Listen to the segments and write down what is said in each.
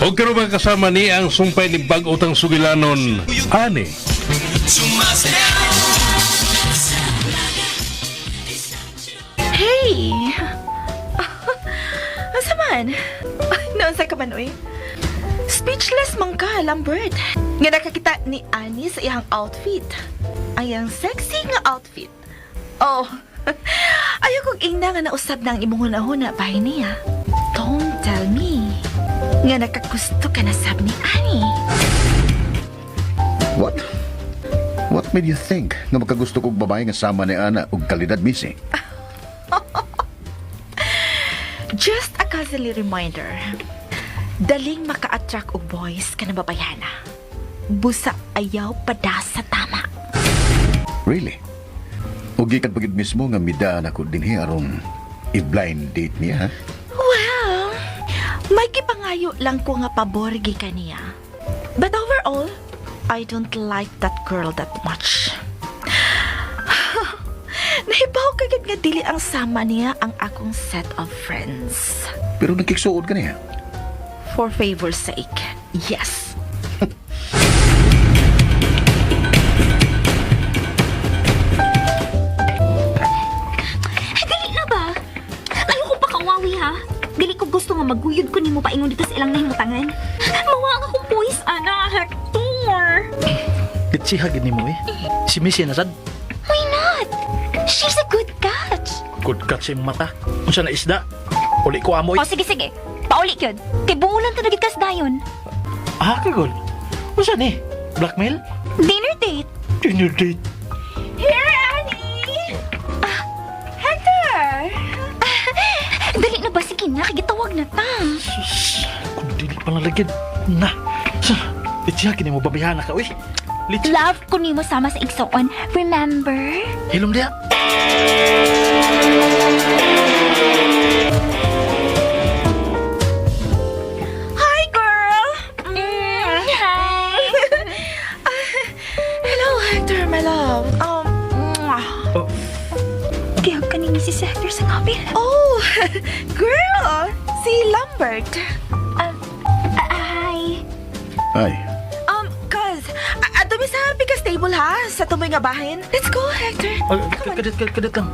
O karon ba kasama ni ang sumpay ni bag-utang sugilanon, ani? Hey! Asa man? Noon sa kamanoy? Speechless man ka, Lambert. Nga nakakita ni Annie sa iyang outfit. Ayang sexy nga outfit. Oh, ayaw kong ingna nga nausab na ang imong hunahuna bahay niya. Don't tell me nga nakagusto ka na sab ni Annie. What? What made you think nga magkagusto kong babae nga sama ni Ana ug kalidad misi? Just a casually reminder. Daling maka-attract og boys ka na babayana. Busa ayaw pada sa tama. Really? Ug gikan pagid mismo nga midaan ako dinhi aron i-blind date niya, ha? Well, may kipangayo lang ko nga paborgi ka niya. But overall, I don't like that girl that much. Nahibaw kagad nga dili ang sama niya ang akong set of friends. Pero nagkiksuod ka niya. For favor's sake, yes. Dili na ba? Ayoko pa kawawi ha. Dili ko gusto nga maguyod ko nimo paingon dito sa ilang nahimutangan. Mawa nga kong boys, ana, Hector. Kitsihag ni mo eh. Si Missy nasad. Why not? She's a good catch. Good catch yung mata. Unsa na isda. Uli ko amoy. O sige, sige. Pauli yun. Kay bungulan to nagigkas dayon. Ah, kagol. Unsa ni? Blackmail? Dinner date. Dinner date. Here, Annie! Hector! Dali na ba? Sige na. Kagitawag na ta. Sus. Kung dili pa nalagyan. Na. Kitsihag ni mo babihan na ka. Uy. Litsi. Love ko nimo sama sa igsoon. Remember? Hilom dia. Hi, girl! Hi. Hello, Hector, my love. Mwah. Oh, Tiyag ka ni Mrs. Hector sa kapil. Oh, girl! Si Lambert. Hi. Ay, Cuz, adumi sa Pika Stable ha, sa tumoy nga bahin. Let's go, Hector. kadat lang.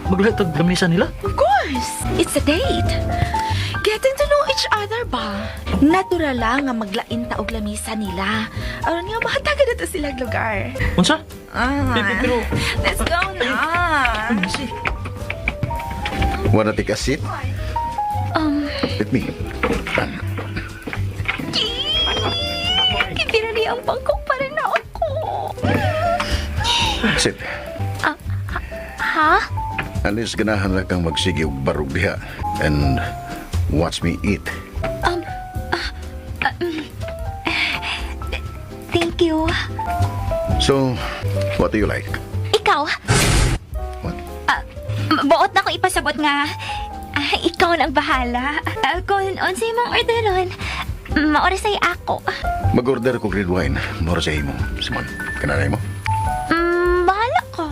Maglahat ang lamisa nila. Of course, it's a date. Getting to know each other ba? Natural lang nga maglain ta og lamisa nila. Aron nga mahatagan na to silang lugar. Unsa? Ah, Pero, let's go na. ay, Missy. wanna take a seat? With me. Pinali ang bangkok pa rin na ako. Sit. Ha? Alis ganahan lang kang magsige og barog diha and watch me eat. Thank you. So, what do you like? Ikaw? What? Buot na ko ipasabot nga. Ikaw na ang bahala. Kung on sa imong orderon, maoras ay ako. Mag-order ko red wine. Mora sa imo. Simon, kananay mo? Bahala ko.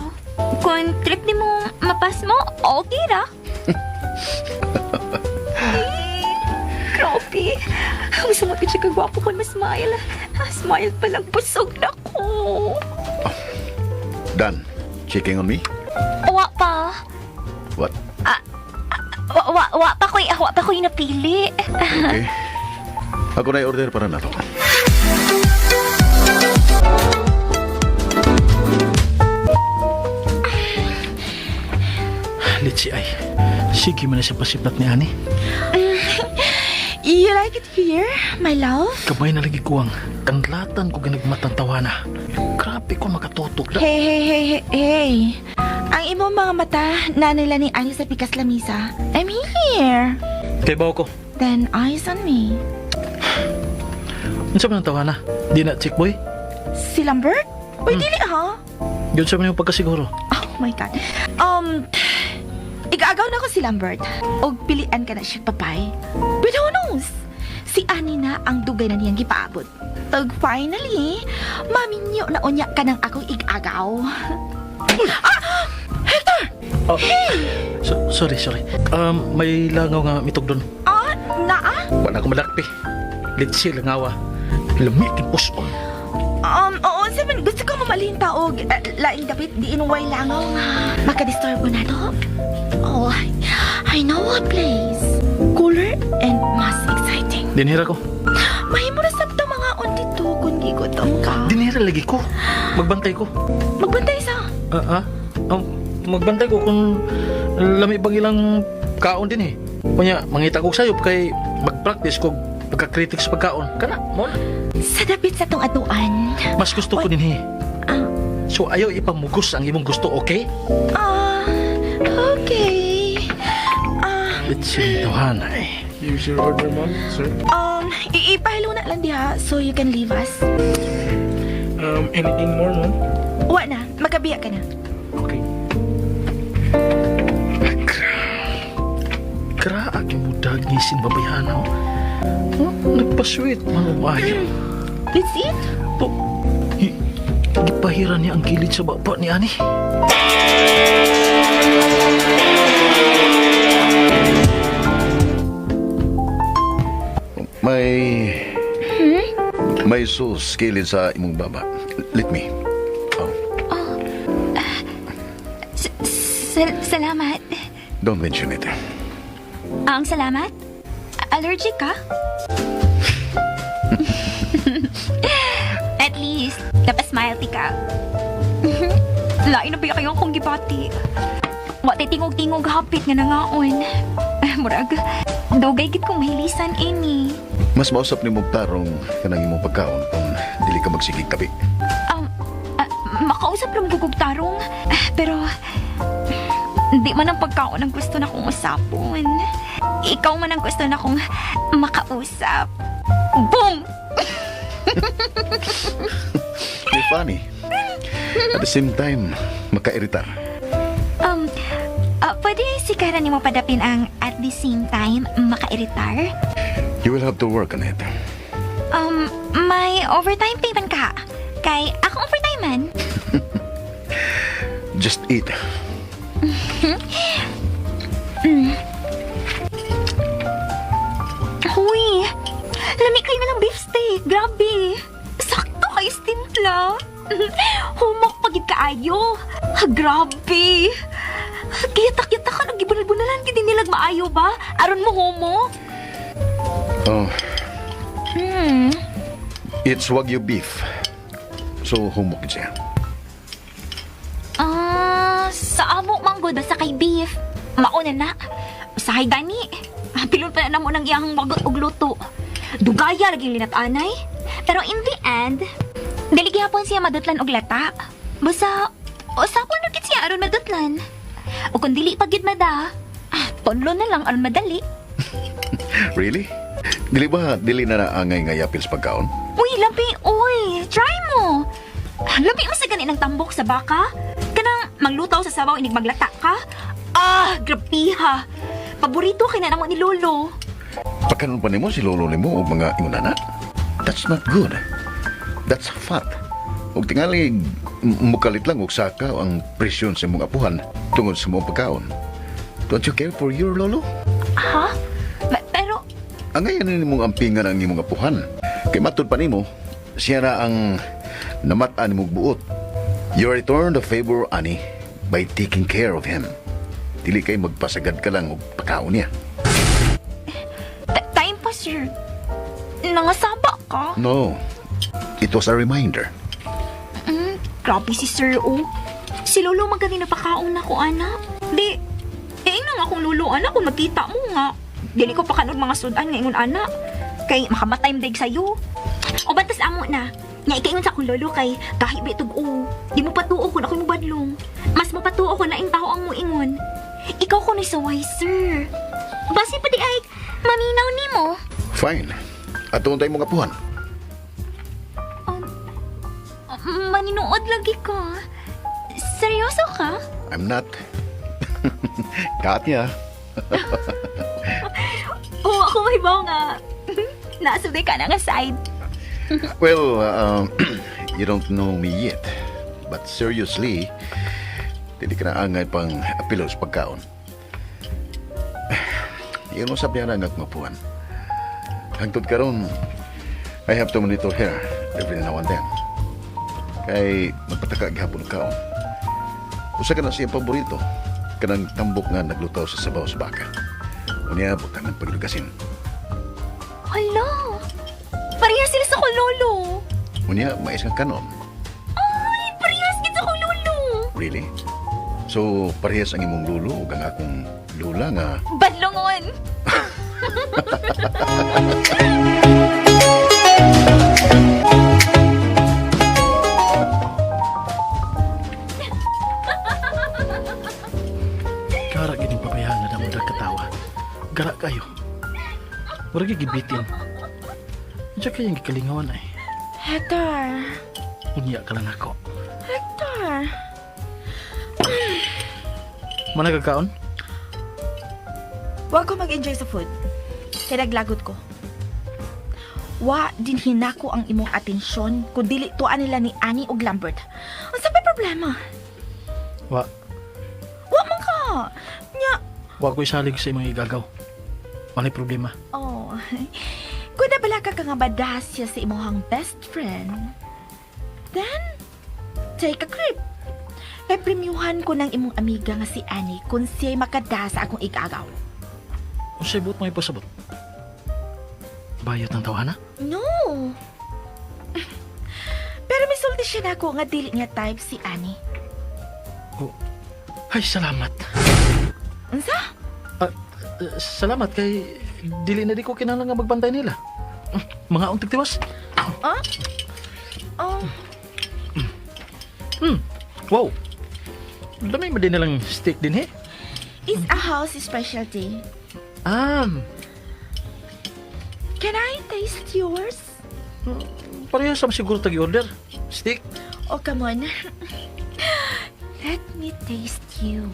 Kung trip di mo mapas mo, okay ra. Grabe. Gusto mo siya kagwapo ko na smile. Smile pa lang, busog na ko. Done. Checking on me? Wa pa. What? Wa pa ko'y napili. Okay. Ako na i-order para na to. Litsi ay. Sige man na siya pasiplat ni Ani. You like it here, my love? Kabay na lagi kuwang. Kanlatan ko ganagmatang tawana. Grabe ko makatutok na. Hey. Ang imong mga mata na nila ni Annie sa Pikas Lamisa. I'm here. Kay bawo ko. Then eyes on me. Ano sa man ang tawana? Di na chick boy? Si Lambert? Uy, dili ha? Yun sa man yung pagkasiguro. Oh my God. Igaagaw na ko si Lambert. Og pilian ka na siya papay. But who knows? Si Annie na ang dugay na niyang gipaabot. Og finally, maminyo na unya ka ng akong igagaw. Hector! Oh, sorry. May langaw nga mitog doon. Naa? Wala ko malakpi. Litsi langawa. Lami king puson. Oo, sabi, gusto ko mamalhin taog. Laing dapit, di inuway langaw nga. Makadisturbo na to. Oh, I know a place. Cooler and mas exciting. Dinhira ko. Mahimo na sabta mga on dito kung gigutom ka. Dinhira lagi ko. Magbantay ko. Magbantay sa. Magbantay ko kung lami bang ilang kaon din eh. Kunya, mangita ko sa'yo kay mag-practice ko pagka-critic sa pagkaon. Kana, mo na. Sa dapit sa tong atuan. Mas gusto ko din eh. Ah, So ayaw ipamugos ang imong gusto, okay? Okay. Litsi Johanay. Use your order, ma'am, sir. Ipahilo na lang diha so you can leave us. Anything more, ma'am? Wa na, magabiya ka na. Okay. Kraag yung mudag ngisin babayanaw. Nagpasweet man umayo. Let's eat. Gipahiran niya ang kilid sa baba ni Ani. May sauce kilid sa imong baba. Let me. Oh, Salamat. don't mention it. Ang salamat? Allergic ka? At least, napasmile ti ka. Lain na ba kayo akong gibati? Wa tay tingog-tingog hapit nga nangaon. Murag, dugay gid kong mahilisan ini. Mas mausap ni mong tarong kanang imong pagkaon kung dili ka magsigig kabi. Makausap lang gugog tarong. Pero, di man ang pagkaon ang gusto na kong usapon. Ikaw man ang gusto na kong makausap. Boom! You're funny. At the same time, makairitar. Pwede sikaran mo padapin ang at the same time makairitar? You will have to work on it. May overtime payment ka? Kay akong overtime man. Just eat. Huy! Lami kayo na ng beef steak. Grabe. Sakto kay stimpla. Humok pagid kaayo. Grabe. Kiyata-kiyata ka nagibunal-bunalan kiti nilag maayo ba? Aron mo homo? Oh, it's Wagyu beef. So, humok siya. Sa amo manggod sa kay beef. Mauna na. Usahay gani. Pilon pa na mo ng iyang magot og luto. Dugaya lagi linat-anay. Pero in the end, dili gyapon siya madutlan og lata. Basta usapon na kit siya aron madutlan. O kung dili pagid mada, tonlo na lang aron madali. Really? Dili na naangay nga yapil sa pagkaon? Uy, labi, uy. Try mo. Labi mo sa ganin ng tambok sa baka. Kanang maglutaw sa sabaw inig maglata ka. Grabiha. Paborito kay na mo ni Lolo. Pagkanon pa nimo si lolo nimo o mga ingunana? That's not good. That's fat. Og tingali mukalit lang og saka ang presyon sa imong apuhan tungod sa imong pagkaon. Don't you care for your lolo? Ha? Pero, Angayan ni mong ampingan ang imong apuhan. Kay matud pa nimo, siya na ang namata nimong buot. You return the favor, Ani, by taking care of him. Dili kay magpasagad ka lang og pagkaon niya. time pa, sir. Nangasaba ka? No, it was a reminder. Grabe si Sir O. Si Lolo magani na pakaon na ko, anak. Di, nang akong Lolo, anak, kung magkita mo nga. Dili ko pa kanod mga sudan nga ingon, anak. Kay makamatay mdaig sa'yo. O bantas amo na. Nga ikaingon sa akong Lolo kay kahit bitog o. Di mo patuo kung ako'y mubadlong. Mas mapatuo ko na ing tao ang mo ingon. Ikaw ko ni saway, sir. Basi pa di ay maminaw ni mo. Fine. Atong tayo mong apuhan. Maninood lagi ka. Seryoso ka? I'm not. Katya. Oo, ako may baw nga. Nasuday ka na nga side. Well, you don't know me yet. But seriously, hindi ka na angay pang apilo sa pagkaon. Yun mo sabihan na nga kumapuan. Hangtod ka ron, I have to monitor her every now and then. Kay magpataka gihapon ka. Usa ka na siya paborito. Kanang tambok nga naglutaw sa sabaw sa baka. Unya butang ng paglugasin. Hala! Parehas sila sa kulolo. Unya mais nga kanon. Ay, parehas kita ko lolo. Really? So parehas ang imong lulo ug ang akong lula nga Badlongon. Kara gining pabayaan na damo katawa. Gara kayo. Murag gibitin. Diya kayang gikalingawan ay. Hector. Unya ka lang ako. Hector. Managakaon? Huwag ko mag-enjoy sa food. Kaya naglagot ko. Wa din hinako ang imong atensyon kung dili tuan nila ni Annie ug Lambert. Ang sabi problema. Wa, Wa man ka. Nya, wa ko'y salig sa imong igagaw. Manay problema. oh. Kung nabala ka nga badasya sa imong best friend, then, take a trip. Kay premiuhan ko ng imong amiga nga si Annie kung siya'y makada sa akong igagaw. Unsay buot mo ipasabot? Bayot ng tawhana? No. Pero may sulti siya na ako nga dili niya type si Annie. Oh. Ay, salamat. Unsa? Salamat kay dili na di ko kinahanglan nga magbantay nila. Mga untig tiwas. Ah? Oh, Wow. Dami mo din nilang steak din it's a house specialty. Can I taste yours? Parehas sa siguro tagi-order. Steak. Oh, come on. Let me taste you.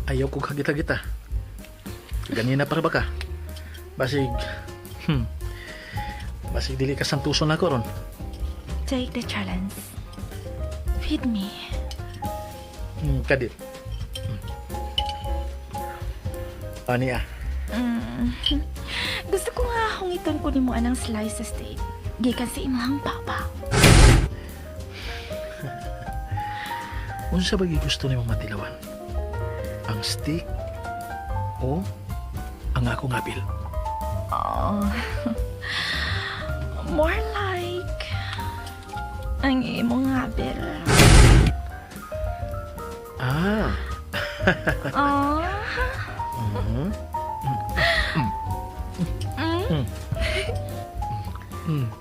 Ayaw ko kagita-gita. Ganina para ba ka? Basig, basig dili ka santuson ako ron. Take the challenge. Feed me. Kadit. Ani Gusto ko nga hungiton ko nimo anang slice sa steak. Gikan sa imong papa. Unsa ba gusto nimo matilawan? Ang steak o ang akong apil? Oh. More like ang imong habil. Oh.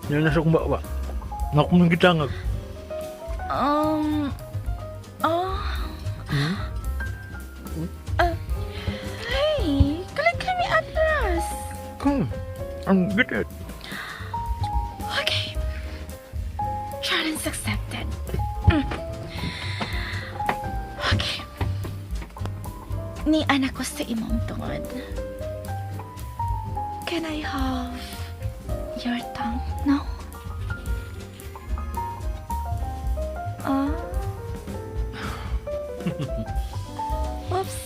Yan nasa kong ba? Naku nang gitangag. Oh. Hey, kalit kami atras. Ang gitit. Okay. Challenge accepted. Okay. Ni anak ko sa imong tungod. Can I have your tongue now? Oops.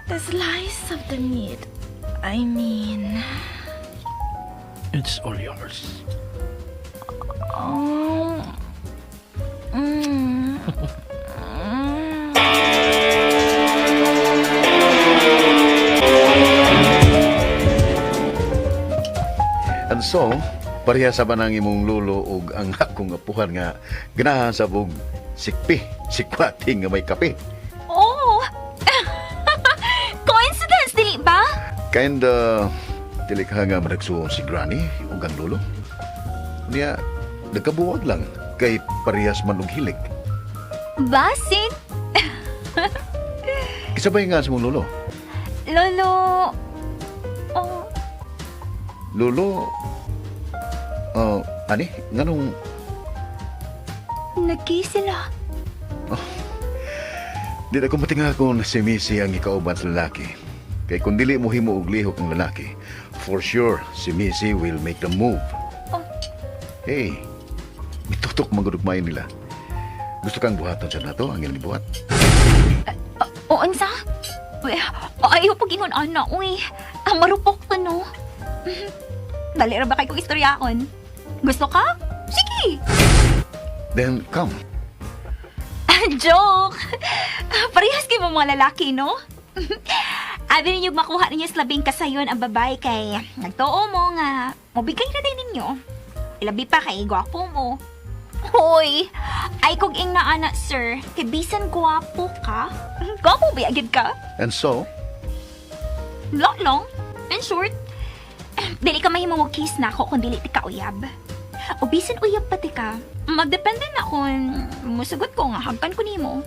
The slice of the meat. I mean... It's all yours. Oh. And so, pareha sa banang imong lulo ug ang akong apuhan nga ganahan sa bug sikpi, sikwati nga may kape. Oh! Coincidence, dili ba? Kinda dili ka nga managsuon si Granny ug ang lulo. Niya nagkabuwag lang kay parehas man og hilig. Basin? Kisabay nga sa mong lulo. Lolo... Oh, Lulo, ani, nganong nagi sila. di na ko matinga kung si Missy ang ikauban sa lalaki. Kay kung dili mo himo og lihok ang lalaki, for sure si Missy will make the move. Oh. Hey, mitutok magudugmay nila. Gusto kang buhaton sa nato ang ilang buhat? O, ansa? Ayaw pag ingon, ana, uy. Ang marupok to, no? Dali ra ba kay kong istoryahon? Gusto ka? Sige! Then come. Joke! Parehas kayo mga lalaki, no? Abi ninyo makuha ninyo sa labing kasayon ang babae kay nagtuo mo nga mabigay na din ninyo. Ilabi pa kay gwapo mo. Hoy! Ay kog ing na anak, sir. Kay bisan gwapo ka? Gwapo ba agad ka? And so, Long. In short, dili ka mahimong mag-kiss na ako kung dili ti ka uyab. O bisan uyab pati ka, magdepende na kung musugot ko nga hagkan ko nimo.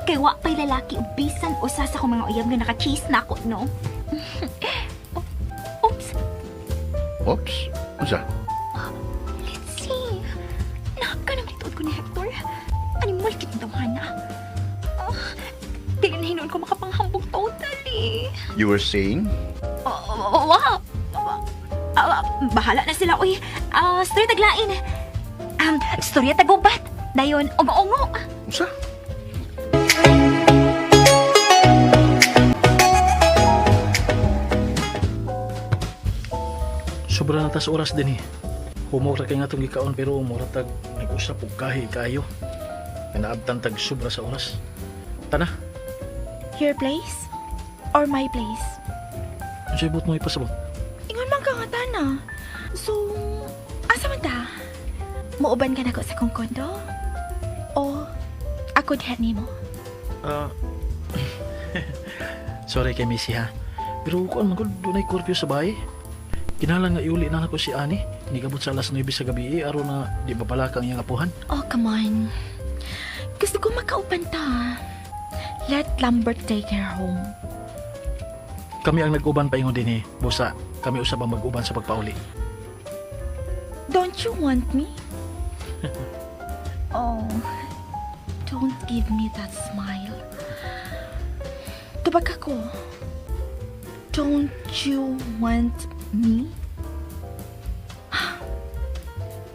Kay wa pa'y lalaki o bisan usa sa akong mga uyab nga naka-kiss na ako, no? Oops. oops, unsa? Let's see. Naka naman ituod ko ni Hector. Animal kitang damhana. Dili na hinuon ko makapanghambog totally. You were saying? Wow! Bahala na sila, uy. Story taglain. Storya tagubat. Dayon, ongo-ongo. Unsa? Sobra na tas oras din eh. Humura kay nga itong gikaon pero umura tag nag-usap og kahi kayo. Pinaabtan tag sobra sa oras. Tana, Your place? Or my place? ang sa'yo mo ipasabot. Ingon man ka nga tana. So, asa man ta? Muuban ka na ko sa kong kondo? O, ako dihat nimo? Sorry kay Missy ha. Pero kuan man gud dunay curfew sa bahay. Kinalan nga iuli na ako si Ani. Hindi kabot sa alas 9 sa gabi aron na di mapalakang iyang apuhan. Oh, come on. Gusto ko makaupan ta. Let Lambert take her home. Kami ang nag-uban pa ingon din eh. Busa, kami usab ang mag-uban sa pagpauli. Don't you want me? Oh, don't give me that smile. Tubag ako. Don't you want me?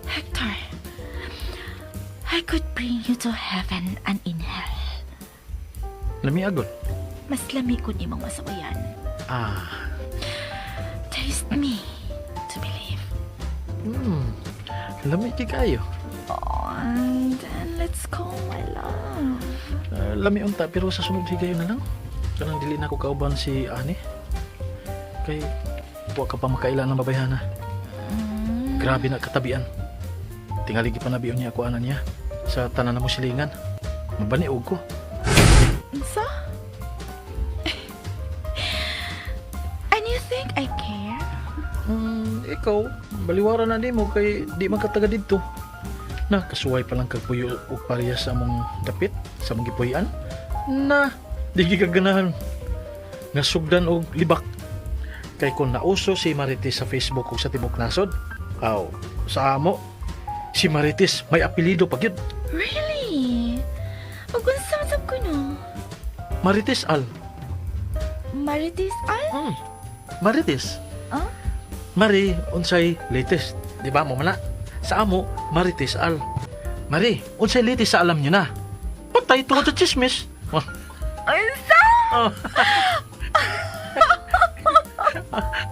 Hector, I could bring you to heaven and in hell. Lami agol. Mas lami ko ni mga masabayan. Taste me to believe. Lami kay kayo. Oh, and then let's go, my love. Lami unta pero sa sunod higayon na lang. Kanang dili na ko kauban si Ani. Kay wa ka pa makailan ng babayhana. Grabe na katabian. Tingali pa nabiyon niya ako anan niya sa tanan na mo silingan. Mabaniog ko. So? And you think I care? Ikaw, baliwara na di mo kay di man kataga dito. Na, kasuway pa lang kagpuyo o parehas sa among dapit, sa among gipuyan. Na, di gigaganahan. Nga sugdan og libak. Kay kung nauso si Marites sa Facebook o sa Tibok Nasod, sa amo, si Marites may apelido pa gyud. Really? O kung saan ko no? Marites Al. Marites Al? Marites. Huh? Mari, unsay latest. Di ba mo mana? Sa amo, Marites Al. Mari, unsay latest sa alam nyo na? Patay tungkol sa chismis. Unsa?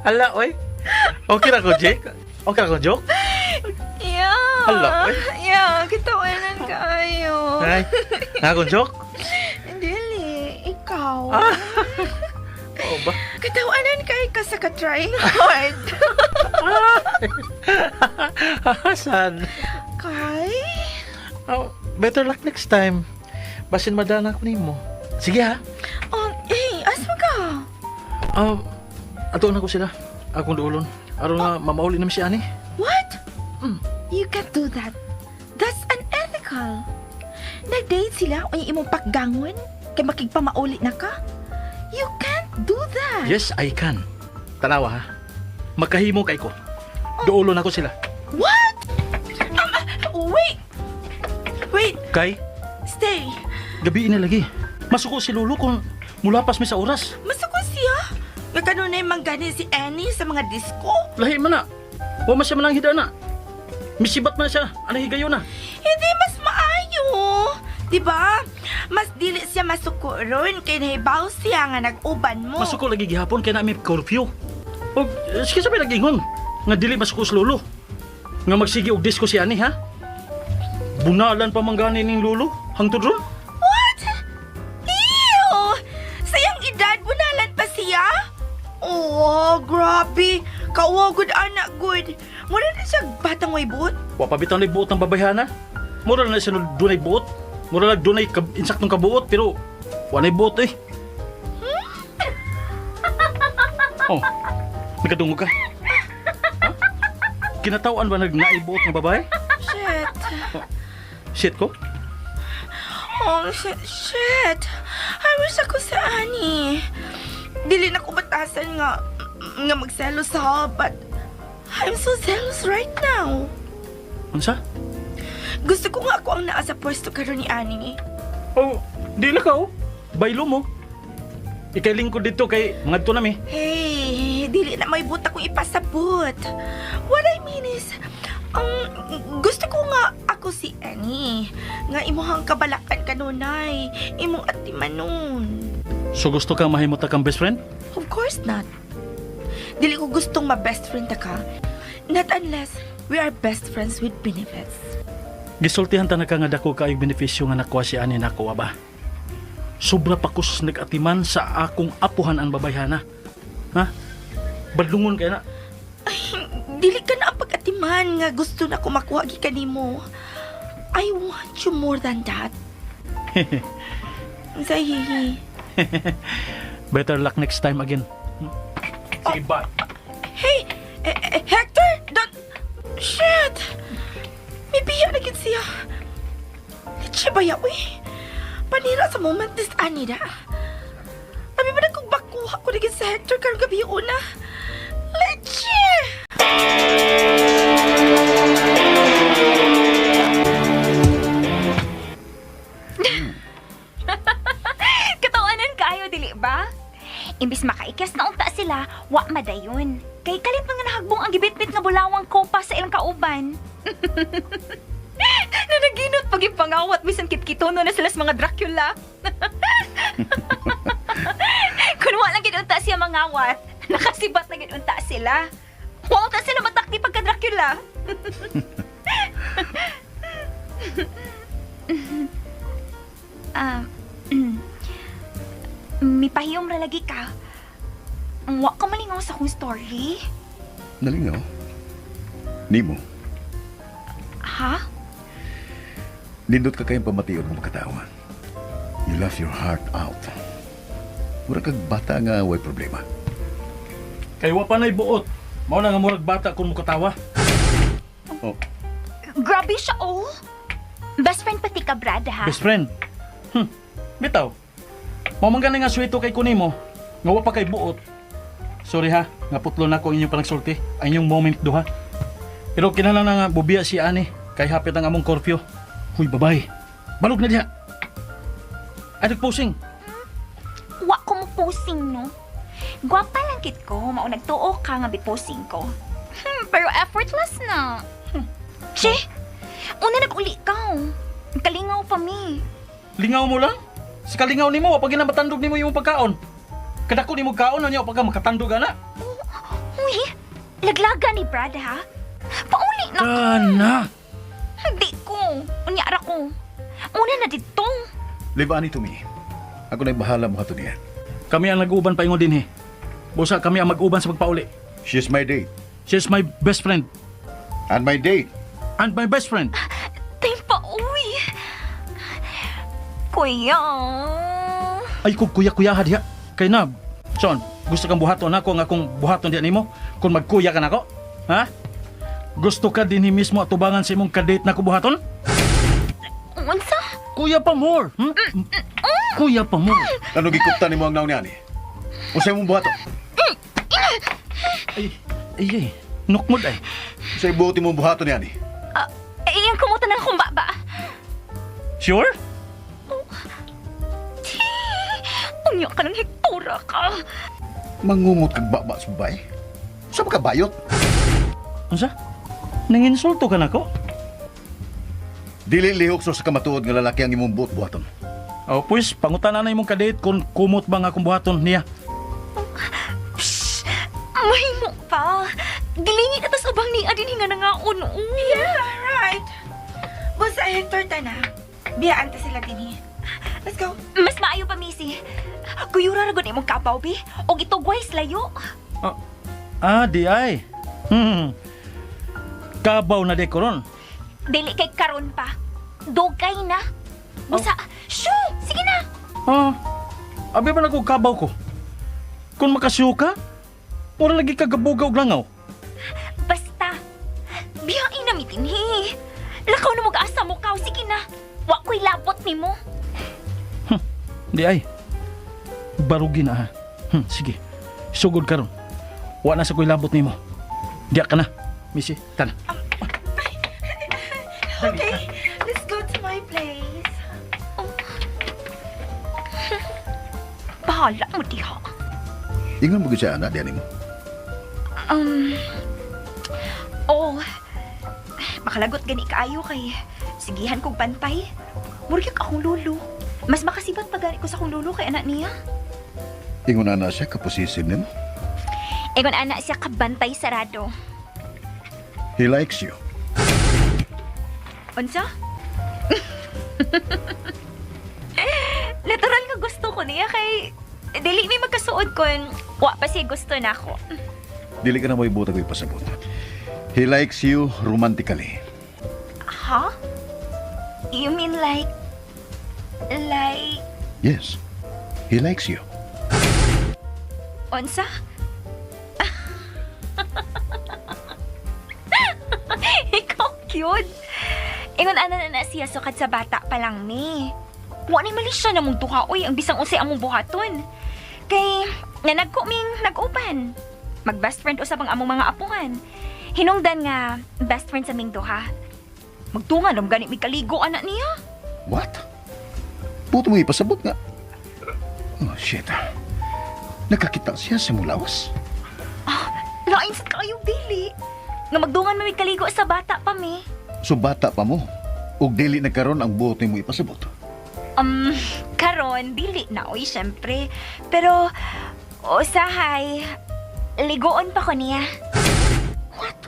Hala, oy. Okay na ko, Jake? Okay na ko, joke? Yeah. Hala, oy. Yeah, kitawanan kayo. Ay, nakakong joke? Dili, ikaw. Oo ba? Katawanan kayo ka sa ka-trying hard. Hasan. Kay? Better luck next time. Basin madana ko nimo. Sige ha. Hey, asma ka? Ato na ko sila. Akong duulon. Aron nga mamauli naman si Ani. What? You can't do that. That's unethical. Nag-date sila o yung imong paggangon? Kay makigpamauli na ka? You can't do that. Yes, I can. Tanawa ha. Magkahimo kay ko. Duulon ako sila. What? Wait! Wait, Kay, stay. gabi na lagi. Masuko si Lolo kung mulapas mi sa oras. Masuko siya. Nga kanunay manggani si Annie sa mga disco. Lahi man na. Wa man siya manang hida na. Misibat man siya. Anong higayon na? Hindi mas maayo. Diba? Mas dili siya masuko ron kay nahibaw siya nga nag-uban mo. Masuko lagi gihapon kay na may curfew. O, sige sabi nag-ingon. nga dili masukus lulo. Nga magsigi og disco si ani ha? Bunalan pa manggani ning lulo hangtod ron? What? Ew! Sayang edad, bunalan pa siya? Oh, grabe. Kawagod anak, good. Mura na siya batang way buot. Wa pa bitaw nay buot ng babayhana. Mura na siya dunay buot. Mura lang dunay insaktong kabuot pero wa nay buot eh. Oh, nagkadungog ka? Ha? Kinatawan ba nagnaibot ng babae? Shit. Shit ko? Oh, shit. I wish ako sa ani. Dili na ko batasan nga magselos ha, but I'm so jealous right now. Unsa? Gusto ko nga ako ang naa sa pwesto karon ni Ani. Oh, di na ka oh. Baylo mo. Ikay lingkod dito kay ngadto nami. Hey, dili na may buta kong ipasabot. What I mean is, gusto ko nga ako si Annie. Nga imuhang kabalakan kanunay. Imong atimanon. So gusto kang mahimot kang best friend? Of course not. Dili ko gustong ma-best friend ta ka. Not unless we are best friends with benefits. Gisultihan ta na ka nga dako kaayong benepisyo nga nakuha si ani nako ba? Sobra pa kus nag-atiman sa akong apuhan ang babayhana. Ha? Badlungon kay na. Dili ka na ang pag-atiman nga gusto na ko makuha gikan nimo. I want you more than that. Zahihi. Better luck next time again. Sige, bye. Hey, Hector, don't... Shit! May biya na gid siya. Let's ba yawi? Panira sa moment this Anida. Abi ba na kung bakuha ko na gid sa Hector karong gabi una? Let's Katawanan kayo, dili ba? Imbis makaikas na unta sila, wa madayon. Kay kalit nga nahagbong ang gibitbit nga bulawang kopa sa ilang kauban. Nanaginot pag ipangawat bisan kitkitono na sila sa mga Dracula. Kung wala lang ginunta siya mangawat, nakasibat na ginunta sila. Wa ta sila matakti pagka Dracula. Mipahiyom ra lagi ka. Wa ka malingaw sa akong story. Nalingaw? Nimo, Ha? nindot ka kayong pamatiod ng makatawa. You laugh your heart out. Mura kag bata nga way problema. Kay wa pa nay buot. Mao na nga murag bata kun mukatawa. Oh, Grabe siya, oh. Best friend pati ka, Brad, ha? Best friend. Bitaw. Mao man gani nga suwito kay kunimo. Nga wa pa kay buot. Sorry ha, nga putlo na ko inyong panagsulti. Ay inyong moment duha. Pero kinahanglan na nga bubiya si Ani kay hapit ang among curfew. Huy, babay. Balog na diha. Ay nagposing. Wa ko mo posing, no? Gwapa lang kit ko, mao nagtuo ka nga biposing ko. Pero effortless na. Che, una nag-uli ka. Kalingaw pa mi. Lingaw mo lang? Si kalingaw nimo wa pa ginamatandog nimo imong pagkaon. Kadako nimo kaon nya pagka makatandog ana. Uy, laglaga ni Brad, ha? Pauli na. Kana. Hindi ko. Unyara ko. Una na dito. leave ani to me. Ako na'y bahala mo kato niya. Kami ang nag-uban pa ingon din Busa kami ang mag-uban sa pagpauli. She's my date. She's my best friend. And my date. And my best friend. Time pa, uy. Kuya. Ay kung kuya-kuyaha diha. Kay na, son, gusto kang buhaton ako nga kung buhaton diha nimo? Kung magkuya ka nako? Ha? Gusto ka din mismo atubangan sa imong kadate na kubuhaton? Unsa? Kuya pa more. Kuya pa more. Ano gikuptan nimo ang naon niya ni? Usay mong buhaton. Ay, nukmod ay. Usay buhaton mong buhaton niya ni. Iyang kumutan ng akong baba. Sure? Unya ka ng hektora ka. Mangungot kag baba sa babay. Sa ka bayot? Unsa? Nanginsulto ka nako? Dili lihok so sa kamatuod nga lalaki ang imong buot buhaton. Oh, pues, pangutana na imong kadate kung kumot ba nga kung buhaton niya. Mahimo pa. Gilingi na tas ubang ni adin nga nangaon. Yeah, right. Boss, ay torta na. Biyaan ta sila din. Let's go. Mas maayo pa, Missy. Kuyura ra gud imong kabaw, bi. Og itugway layo. Di ay. Kabaw na de koron. Dili kay karon pa. Dugay na. Busa. Shoo! Sige na. Abi ba nagkabaw ko? Kung makasuka, wala lagi kagabuga og langaw. Basta. Biyain na mitinhi. Lakaw na mag-asa mo kaw. Sige na. Wa ko'y labot ni mo. Di ay. Barugi na ha. Sige. Sugod karon. Wa na sa ko'y labot nimo. Diya ka na. Missy, tana. Okay, let's go to my place. Bahala mo diha. Ingon mo siya, anak, diyan mo. Oh. Makalagot gani kaayo kay sigihan kong pantay. Murag akong lolo. Mas makasibat pa gani ko sa akong lolo kay anak niya. Ingon na siya, kaposisin nimo. Egon anak siya kabantay sarado. He likes you. Unsa? Natural nga gusto ko niya kay dili mi magkasuod kon wa pa siya gusto na ako. Dili ka na mo ibuta ko ipasabot. He likes you romantically. Ha? You mean like Yes, he likes you. unsa? Ikaw cute. Ingon ana na siya sukad sa bata pa lang ni. Wa ni mali siya namong duha oy ang bisang unsay among buhaton. Kay nanagko ming nag-uban. Mag-best friend usab ang among mga apuhan. Hinungdan nga best friend sa ming duha. Magtungan ang gani mi kaligo anak niya. What? Buto mo ipasabot nga. Oh, shit. Nakakita siya sa mulawas. Lain sa kayo dili. Nga magdungan mi kaligo sa bata pa mi. So bata pa mo. Ug dili na karon ang buot mo ipasabot. Karon dili na oy syempre. Pero usahay ligoon pa ko niya. What?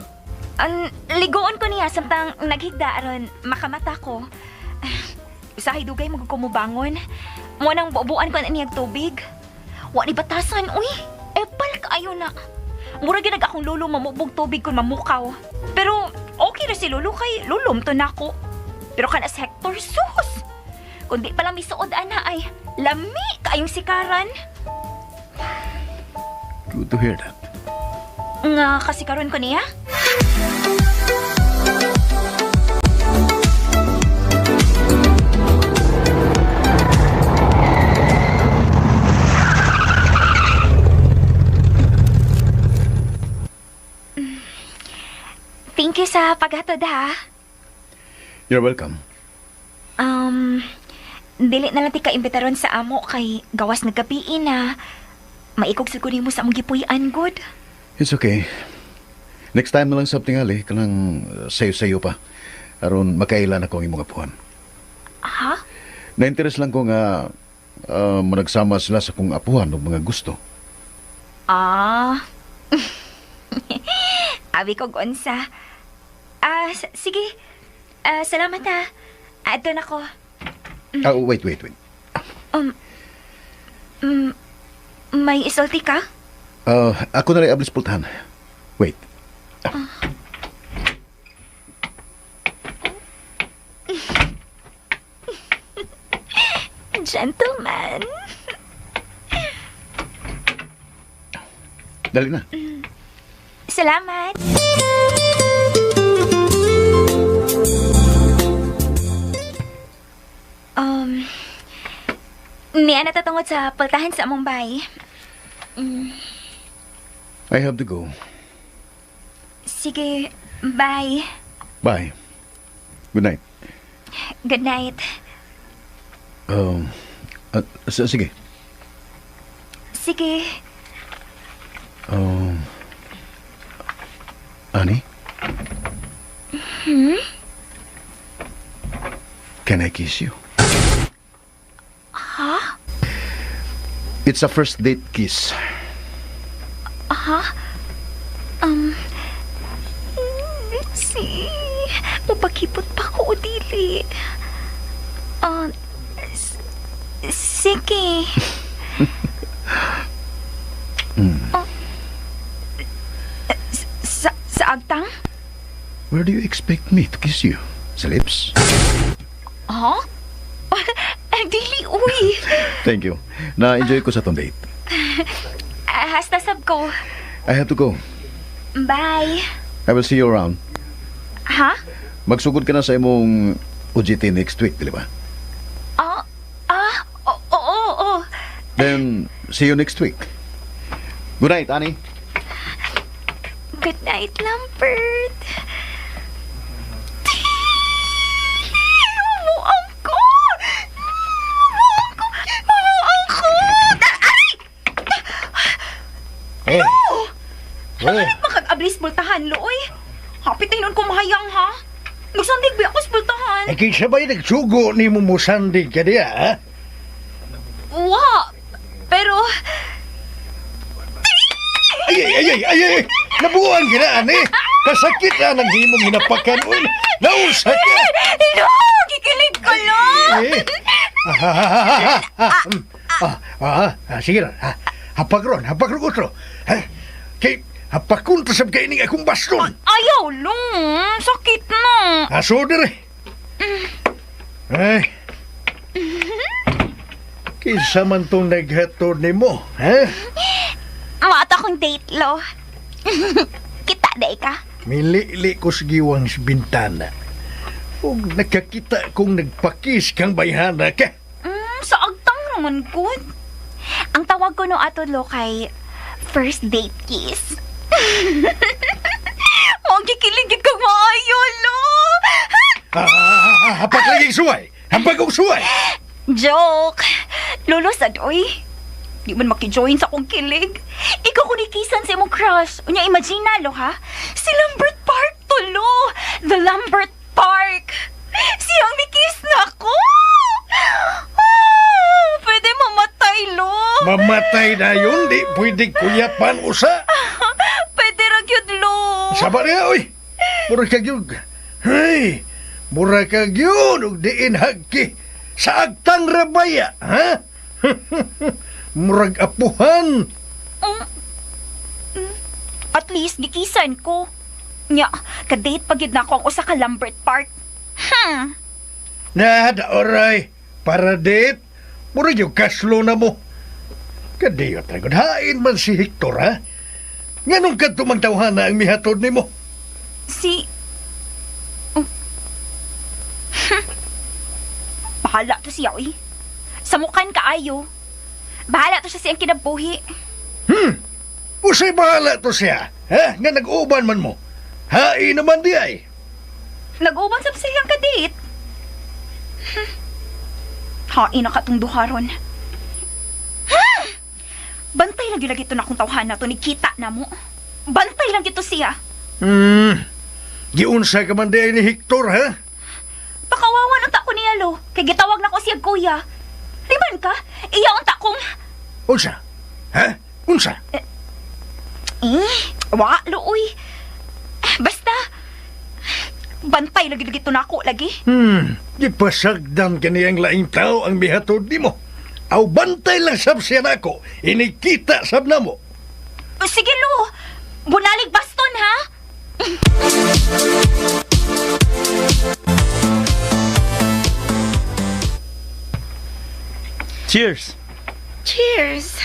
Ligoon ko niya samtang naghigda aron makamata ko. Usahay dugay magkumubangon. Mo nang bubuan ko na niyag tubig. Wa ni batasan uy. Epal kaayo na. Mura gyud akong lolo mamubog tubig kun mamukaw. Pero okay ra si lolo kay lulom to nako. Pero kana si Hector sus. Kundi pala misuod ana ay lami kaayong sikaran. Good to hear that. Nga kasikaron ko niya? Thank you sa paghatod ha. You're welcome. Dili na lang ti ka-imbitaron sa amo kay gawas nagkapiin na maikog sa kunin mo sa among gipuy-an good. It's okay. Next time na lang sa tingali, kanang sayo-sayo pa. Aron makailan ako ang imong apuhan. Ha? Na-interest lang ko nga managsama sila sa kong apuhan o mga gusto. Abi kog unsa. Sige. Salamat ha. Adto na ko. Wait. May isulti ka? Ako na rin ablis pultahan. Wait. Gentleman. Dali na. Salamat. Niya natatungod sa pultahan sa among bay. I have to go. Sige, bye. Bye. Good night. Good night. Sige. Sige. Annie? Can I kiss you? Ha? It's a first date kiss. Si... Mapakipot pa ko, dili. Sige. Sa agtang? Where do you expect me to kiss you? Sa lips? Ha? Dili, uy. Thank you. Na-enjoy ko sa tong date. Hasta sab ko. I have to go. Bye. I will see you around. Ha? Magsugod ka na sa imong OJT next week, di ba? Oo. Then, see you next week. Good night, Annie. Good night, Lambert. Mamuang ko! Mamuang ko! Ay! Well, Makag-ablis bultahan, Loy. Hapit na nun ko mahayang, ha? Nagsandig ba ako sa bultahan? Eh, kaysa ba'y nagsugo ni mo musandig ka diya, ha? Wa! Pero... Ay! Nabuhan ka na, ane! Kasakit na nang himong hinapakan. Uy, nausa ka! No! Kikilig ko lang! Sige na. Hapagron utro. Kay, hapakun tasab ka ining akong baston. Ayaw lang! Sakit na! Aso dire. Ay. Kinsa man tong naghatod ni mo, ha? Mata kong date, lo. Kita day ka? Mili-li ko sa giwang sa bintana. Kung nakakita kong nagpakis kang bayhana ka. Sa agtang naman, good. Ang tawag ko no ato, lo, kay first date kiss. Magkikiligid kang maayo, lo. Hapag lagi suway! Hapag kong suway! Joke. Lolo, sadoy. Di man makijoin sa akong kilig. Ikaw ko nikisan sa imong crush. Unya, imagine na, lo, ha? Si Lambert Park to, lo. The Lambert Park. Siyang nikis na ako. Pwede mamatay, lo. Mamatay na yun, di pwede kuyapan usa. Pwede ra gyud, lo. Sabar ya, oy! Mura kag yun. Hey! Mura kag yun, ug diin hagki. Sa agtang rabaya, ha? Murag apuhan. At least, gikisan ko. Nya, kadate pagid na ako ang usa ka Lambert Park. Nada, oray. Para date, mura yung kaslo na mo. Kadiyot na gud. Hain man si Hector, ha? Nganong ka tumagtawhan na ang mihatod ni mo? Si... Bahala to siya, oy. Sa mukhan kaayo. Bahala to siya siyang kinabuhi. Usay bahala to siya, ha? Nga nag-uban man mo. Hain naman di ay. Nag-ubang sa siyang kadate. Hain na katong duharon. Bantay lang yun lagi ito na akong tawhan na to. Nikita na mo. Bantay lang ito siya. Giunsa ka man di ay ni Hector, ha? Pakawawan ang tako niya, lo. Kay gitawag na ko siya, kuya. Liman ka? Iya ang takong... Unsa? Ha? Unsa? Wa, lo, uy. Basta, bantay lagi-lagi ito na ako, lagi. Gipasagdan ka niyang laing tao ang mihatod ni mo. Aw bantay lang sab siya na ako. Inikita sab na mo. Sige, lo. Bunalig baston, ha? Cheers! Cheers!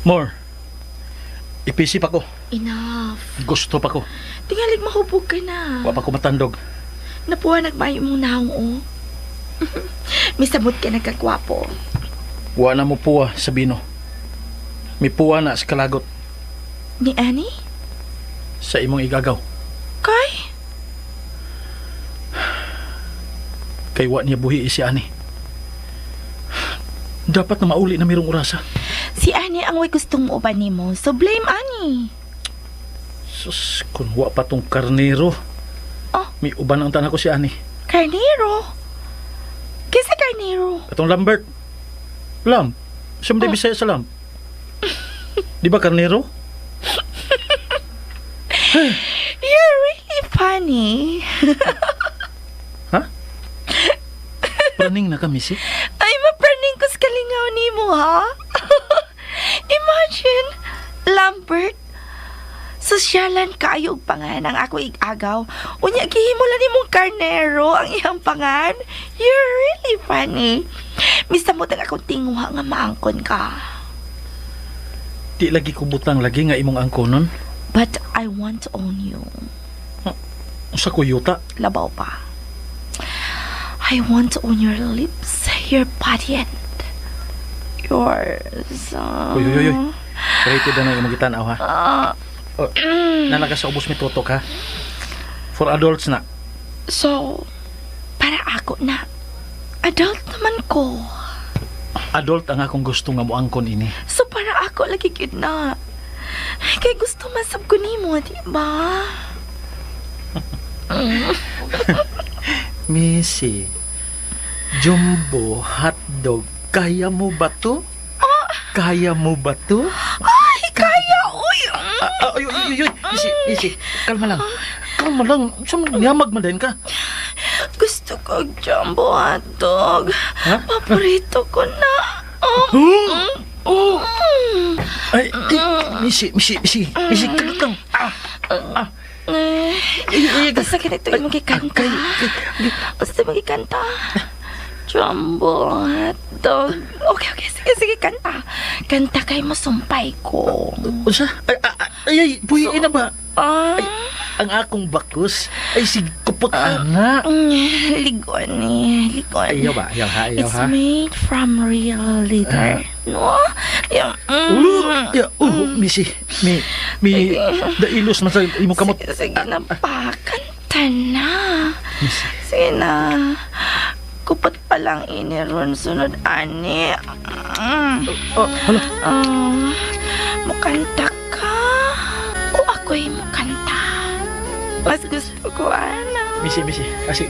More. Ipisip ako. Enough. Gusto pa ko. Tingalig mahubog ka na. Wa pa ko matandog. Napuha nagmayo mong naong, oh. Misabot ka nagkagwapo. Wa na mo puwa sa bino. May puwa na sa kalagot Ni Annie? sa imong igagaw. Kay? Kay wa niya buhi si Ani. Dapat na mauli na mirong orasa. Si Annie ang way gustong uban ni mo, so blame Annie. Sus, kung wa pa tong karnero. Oh, May uban ang tanan ko si Ani. Carnero. Kisa Carnero. Atong Lambert. Lam. Siya mo Bisaya sa Lam. Di ba karnero? You're really funny. Ha? Praning na kami si. Ay, mapraning ko sa kalingaw ni mo, ha? Imagine, Lambert, sosyalan kayo og pangan ang ako igagaw. Unya, gihimula ni mong Carnero ang iyang pangan. You're really funny. Misa mo tang akong tinguha nga maangkon ka. Di lagi ko butang lagi nga imong angkonon. But I want to own you. Sa kuyuta. Labaw pa. I want to own your lips, your body, and yours. Uy. Rated na imong gitanaw ha. Oh, nalaga sa ubos mi tutok ha. For adults na. So, para ako na. Adult naman ko. Adult ang akong gusto nga moangkon ini. So, para ako lagi yun na. Kaya gusto masab ko ni mo, di ba? Missy, jumbo hotdog, kaya mo ba to? Kaya mo ba to? Ay, kaya, uy! Uy. Missy, kalma lang. Kalma lang. Saan niyamag man din ka? Gusto ko jumbo hotdog. Ha? Paborito ko na. Ay, Missy, kagat lang. Basta ganito yung magkikanta. Basta magkikanta. Jumbo hotdog. Okay, sige, kanta. Kanta kayo mo, sumpay ko. Usa? Ay, buhiin na ba? Ah, Ang akong bakos ay sigkupot nga. ligon eh, ligon. Ayaw ha. It's made from real leather. No? Yung, Missy, may dailos man sa imong kamot. Sige na pa, kanta na. Missy. Sige na. Kupot pa lang ini ron sunod ani. Hala. Mukanta ka. O ako'y mukanta. Mas gusto ko, ana. Missy.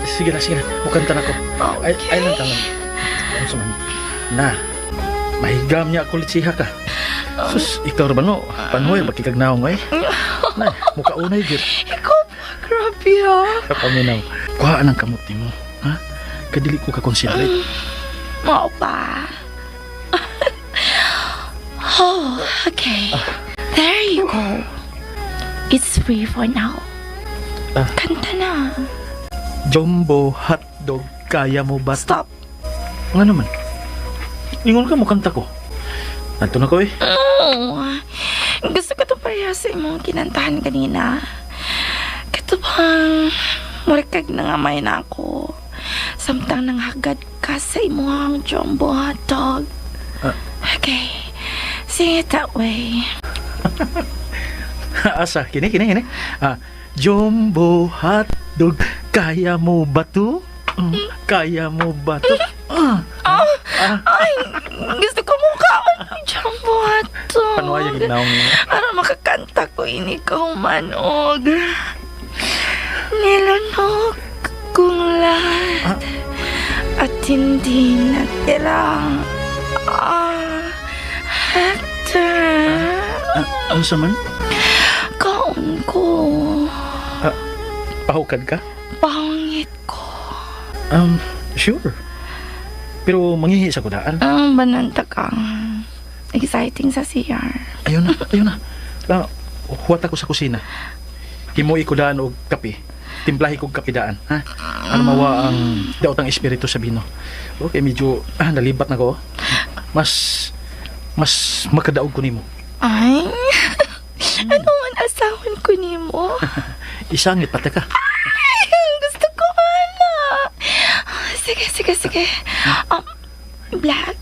Sige na. Mukanta na ko. Ay lang tangan. Ano sa man? Na, mahigam niya ako litsiha ka. Sus, ikaw rin ba no? Panoy, makikagnaong eh. Na, mukha unay git. Ikaw pa, grabe ha. Kapaminaw. Kuhaan ang kamot mo. Ha? Kadili ko ka-considerate. Mo pa. Oh, okay. There you go. It's free for now. Kanta na. Jumbo hotdog, kaya mo ba? Stop. Nga naman. Ingon ka mo kanta ko. Nanto na ko eh. Oh, gusto ko ito pareha sa imong kinantahan kanina. Kato bang murikag na nga may na ako. Samtang nang hagad ka sa imong jumbo hotdog. Okay. Sing it that way. Asa, kini. Jumbo hotdog, kaya mo ba to? Kaya mo ba to? Ay, gusto ko mukha ang jumbo hotdog. Panuaya ginaw mo. Para makakanta ko ini ka humanog. Nilunok kong lahat at hindi natira. Hector. Ano sa man? Kaon ko. Pahukad ka? Pangit ko. Sure. Pero manghihi sa kudaan. Ang bananta kang exciting sa CR. Ayun na. Huwat ako sa kusina. Himuy ko daan og kape. Timplahi kog kapidaan, ha? Ano mawa ang daotang espiritu sa bino. Okay, medyo nalibat na ko. Mas makadaog ko nimo. Ay, ano man asawan ko ni mo? Isangit pati ka. Ay, gusto ko na. Sige. Black,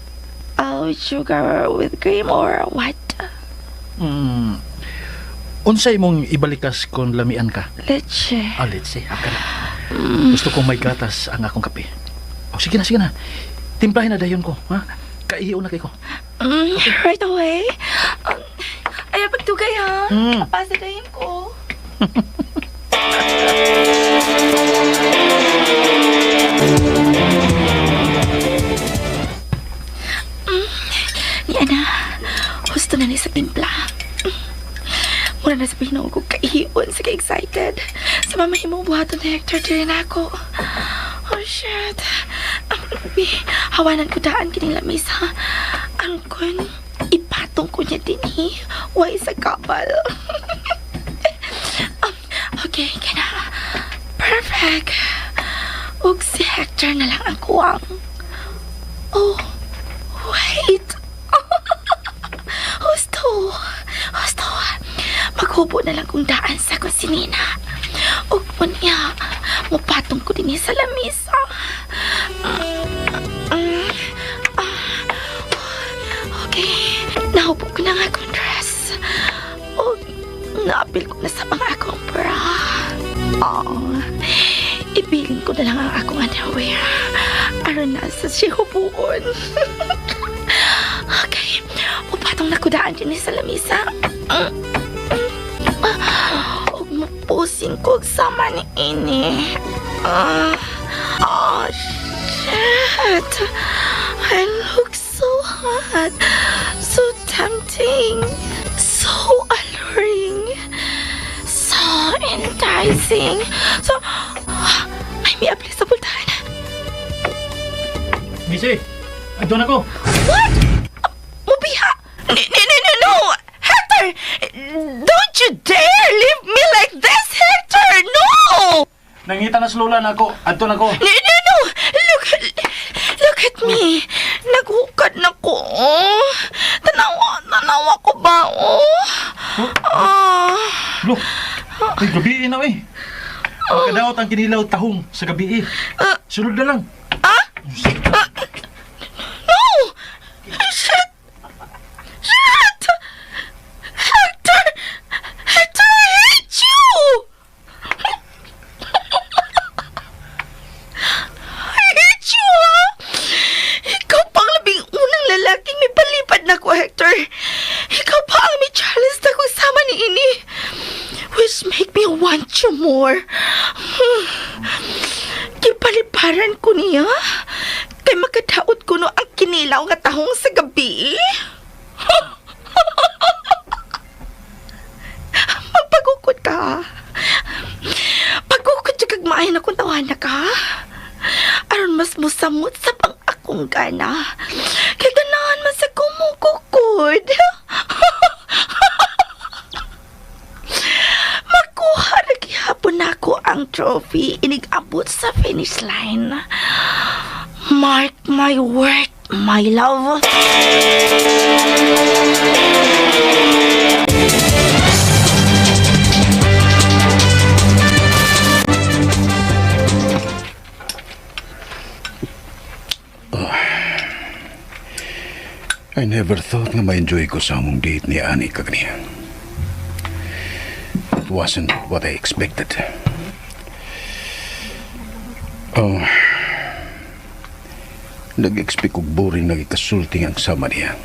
sugar with cream or what? Unsay mong ibalikas kung lamian ka? Leche. Let's say, haka na. Gusto kong may gatas ang akong kape. Sige na. Timplahin na dayon ko, ha? Kaihiyaw na kay ko. Right away. Ay, pagtugay ha. Kapasa dahin ko. Muna na sa Pinoy ko kaihiyon sa ka-excited. Sa mamahimong buhaton ni Hector din ako. Oh, shit. Hawanan ko daan kining lamis, ha? Aron ko, ipatong ko niya din, eh. Why sa kapal? Okay, kana. Perfect. Ug si Hector na lang ang kuwang. Oh, wait. Husto. Maghubo na lang kung daan sa kusinina. Ug unya, mupatong ko din sa lamisa. Okay, nahubo ko na nga akong dress. Ug naapil ko na sa mga akong bra. Ibilin ko na lang ang akong underwear. Aron na sa siya hubuon. Okay, upatong nakudaan din sa lamisa. Huwag mo pusing ko sama ni ini. Oh, shit. I look so hot. So tempting. So alluring. So enticing. So, ay, may apli sa bultahan. Missy, andun ako. What? Mubiha! No! Hector! Don't you dare leave me like this, Hector! No! Nangita na sa lula na ako. Andun ako. No! Look at me. Naghukad na ko. Tanawa ko ba, Lo, ay gabi na eh. Pagkadaot ang kinilaw tahong sa gabi eh. Sunod na lang. No! Shit! Hector! Hector, I hate you! I hate you, ha? Ikaw pa ang labing unang lalaking may palipad na ko, Hector. Ikaw pa ang may challenge na kung sama ni ini. Which make me want you more. Kipaliparan ko niya. Kay makadaot ko no ang kinilaw nga tahong sa gabi. Magpagukod ka. Pagukod yung kagmaayon akong tawanan ka. Aron mas musamot sa pang akong gana. Kaya ganahan man sa kumukukod. Makuha na gihapon ako ang trophy inig-abot sa finish line. Mark my word, my love. I never thought nga ma-enjoy ko sa among date ni Ani kagniya. It wasn't what I expected. Nag-expect kong boring nagikasulting ang sama niya.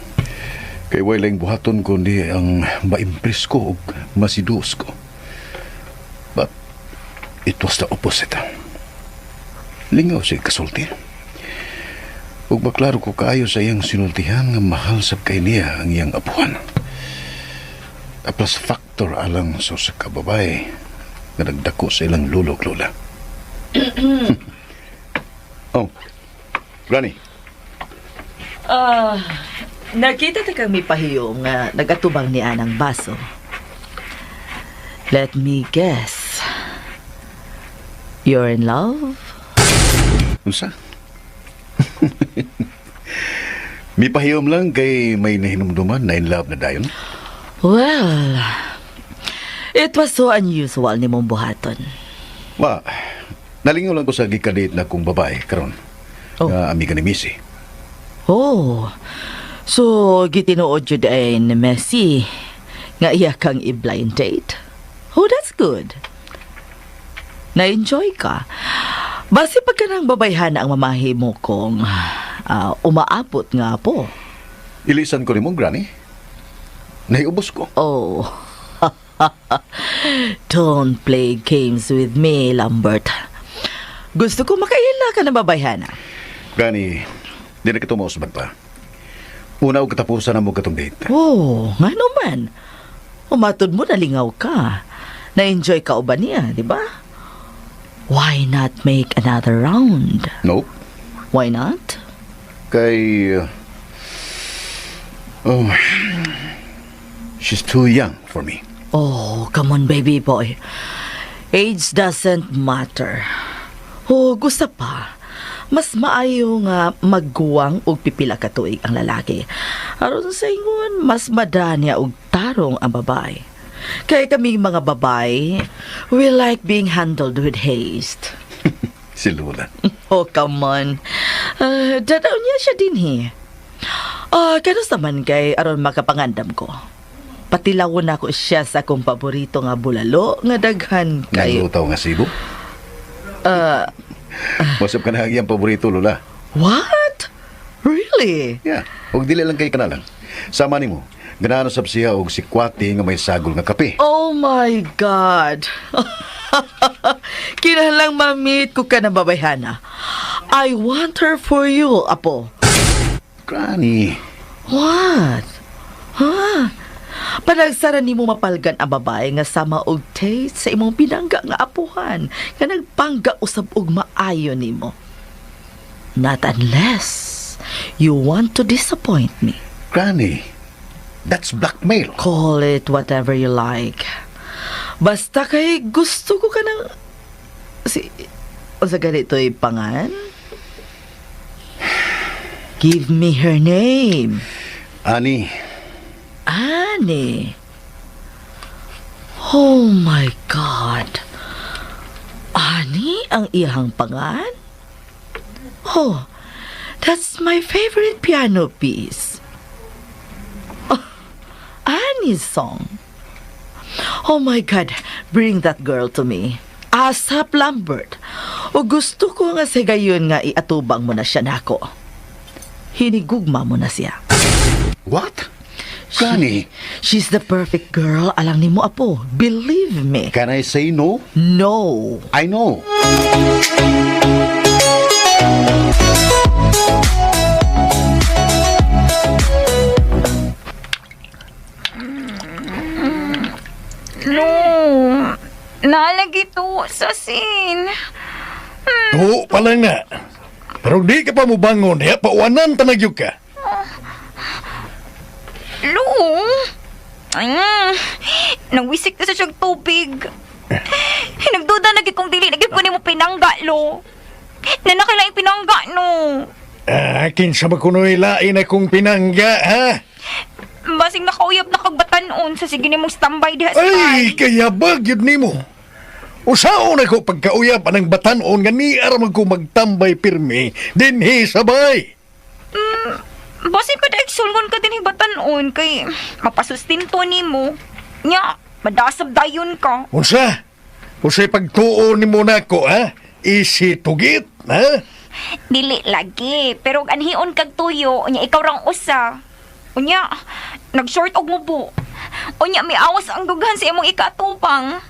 Kay walang buhaton kundi ang ma-impress ko o masiduos ko. But it was the opposite. Lingaw siya kasulti. Ug maklaro ko kaayo sa iyang sinultihan nga mahal sab kay niya ang iyang apuhan. A plus factor alang sa kababay nga nagdako sa ilang lulog lola. Oh, Granny. Nakita ta kang may pahiyong nga nagatubang ni anang baso. Let me guess. You're in love? Unsa? May pahiyom lang kay may nahinumduman na in love na dayon. Well, it was so unusual ni mong buhaton. Wa, nalingaw lang ko sa gikadate na kong babae karon. Oh. Nga amiga ni Missy. Oh, so gitinuod yun ay ni Messi nga iya kang i-blind date. Oh, that's good. Na-enjoy ka. Basi pagka nang babayhan ang mamahi mo kung umaabot nga po. Ilisan ko ni mong Granny. Naiubos ko. Oh, don't play games with me, Lambert. Gusto ko makaila ka na babayhana. Granny, di na kita mausbad pa. Una o katapusan na mo katong date. Oh, nga naman. Umatod mo, nalingaw ka. Na-enjoy ka ba niya, di ba? Why not make another round? Nope. Why not? Kay... oh... she's too young for me. Oh, come on, baby boy. Age doesn't matter. Oh, gusto pa. Mas maayo nga magguwang og pipila ka tuig ang lalaki. Aron sa ingon, mas madanya og tarong ang babae. Kaya kaming mga babae, we like being handled with haste. Si Lola. Oh, come on. Dadaw niya siya din kanos naman kay aron makapangandam ko. Patilawon ako siya sa akong paborito nga bulalo nga daghan kay... Naglutaw nga sibo? Masap ka na ang paborito, Lola. What? Really? Yeah. Huwag dili lang kay kanalang. Sama ni mo. Ganahan sab siya og si Kwati nga may sagol nga kape. Oh my God. Kinahanglang mamit ko ka na babayhana. I want her for you, Apo. Granny. What? Huh? Panagsara ni mo mapalgan ang babae nga sama og taste sa imong pinangga nga apuhan nga nagpangga usab og maayo nimo. Not unless you want to disappoint me. Granny. That's blackmail. Call it whatever you like. Basta kay gusto ko ka ng... O sa ganito'y pangan? Give me her name. Ani. Annie. Oh my God. Annie ang iyang pangan? Oh, that's my favorite piano piece. Annie's song. Oh my God, bring that girl to me. Asap Lambert. O gusto ko nga sa gayon nga iatubang mo na siya nako. Hinigugma mo na siya. What? Granny. She's the perfect girl. Alang ni mo, Apo. Believe me. Can I say no? No. I know. No. Nalagi to sa sin. Oo, pala nga. Pero di ka pa mo bangon, ya, pauwanan tanagyog ka. Lo. Ay, nagwisik na sa siyang tubig. Nagduda lagi kung dili, lagi ko ni mo pinangga, lo. Nanakailaing pinangga, no. Akin sa makunoy lain akong pinangga, ha? Basing nakauyab na kagbatanon sa sige ni mong standby diha sa Ay, kaya bagyod ni mo. Usaon ako pagkauyab anang batanon nga ni aram ko magtambay pirmi dinhi sabay. Basing kada eksulgon ka din batanon kay mapasustinto ni mo. Nya, madasab dayon ka. Unsa? Unsay pagtuo ni mo nako, ha? Isi tugit, ha? Dili lagi, pero anhion kag tuyo, unya ikaw rang usa. Unya, nag-short og mo po. Unya, may awas ang dughan sa imong ikatupang.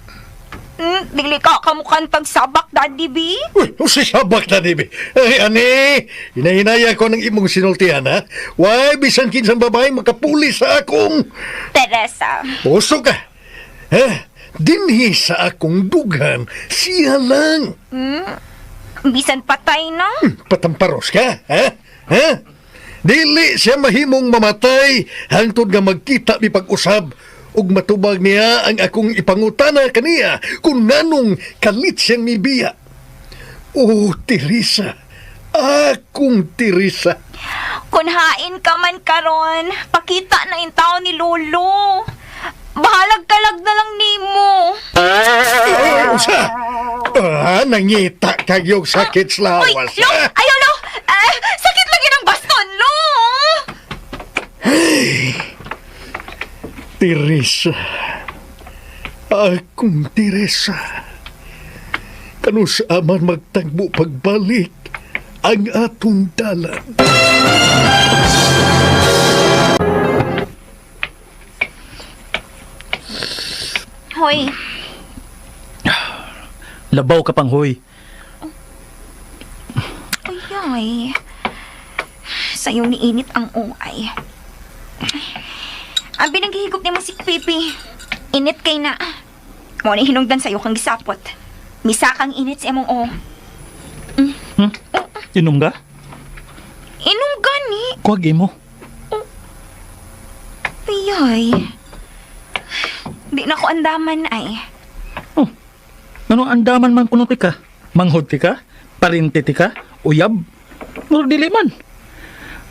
Dili ka kamukhang tagsabak, Daddy B. Uy, unsay sabak na nibi? Ay, ani, hinahinaya ko ng imong sinultihan, ha? Why, bisan kinsang babae makapuli sa akong... Teresa. Puso ka, ha? Dinhi sa akong dughan, siya lang. Bisan patay na. Patamparos ka, ha? Ha? Dili siya mahimong mamatay hangtod nga magkita mi pag-usab ug matubag niya ang akong ipangutana kaniya kung nganong kalit siyang mibiya. Oh, Teresa. Akong Teresa. Kung hain ka man karon, pakita na yung tao ni Lolo. Bahalag kalag na lang nimo. Usa? Nangita kagyog sakit sa Uy, lawas. Lo! Ayaw, Lo! Sakit lagi ng baston, Lo! Teresa. Akong Teresa. Kano sa aman magtagbo pagbalik ang atong dalan. Hoy, Labaw ka pang, hoy. ay. Sa'yo niinit ang uay. Ang binagihigop niya mo si Pipi. Init kay na. Mo ni hinungdan sa'yo kang gisapot. Misa kang init sa imong o. Inom ka? Inom gani. Kuwag mo. Ayay. Di na ko andaman ay. Ano andaman man kuno ti ka? Manghod ti ka? Parinti ti ka? Uyab? Muro dili man.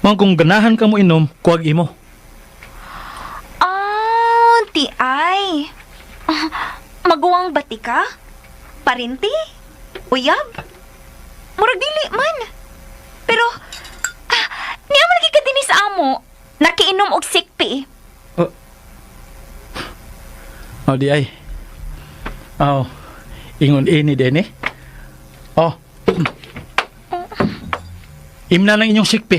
Mga kung ganahan ka mo inom, kuwag mo. Ti ay. Maguwang bati ka? Parinti? Uyab? Murag dili man. Pero, niya man lagi ka din sa amo. Nakiinom og sikpi. Di ay. Ingon ini din eh. Imna ng inyong sikpi.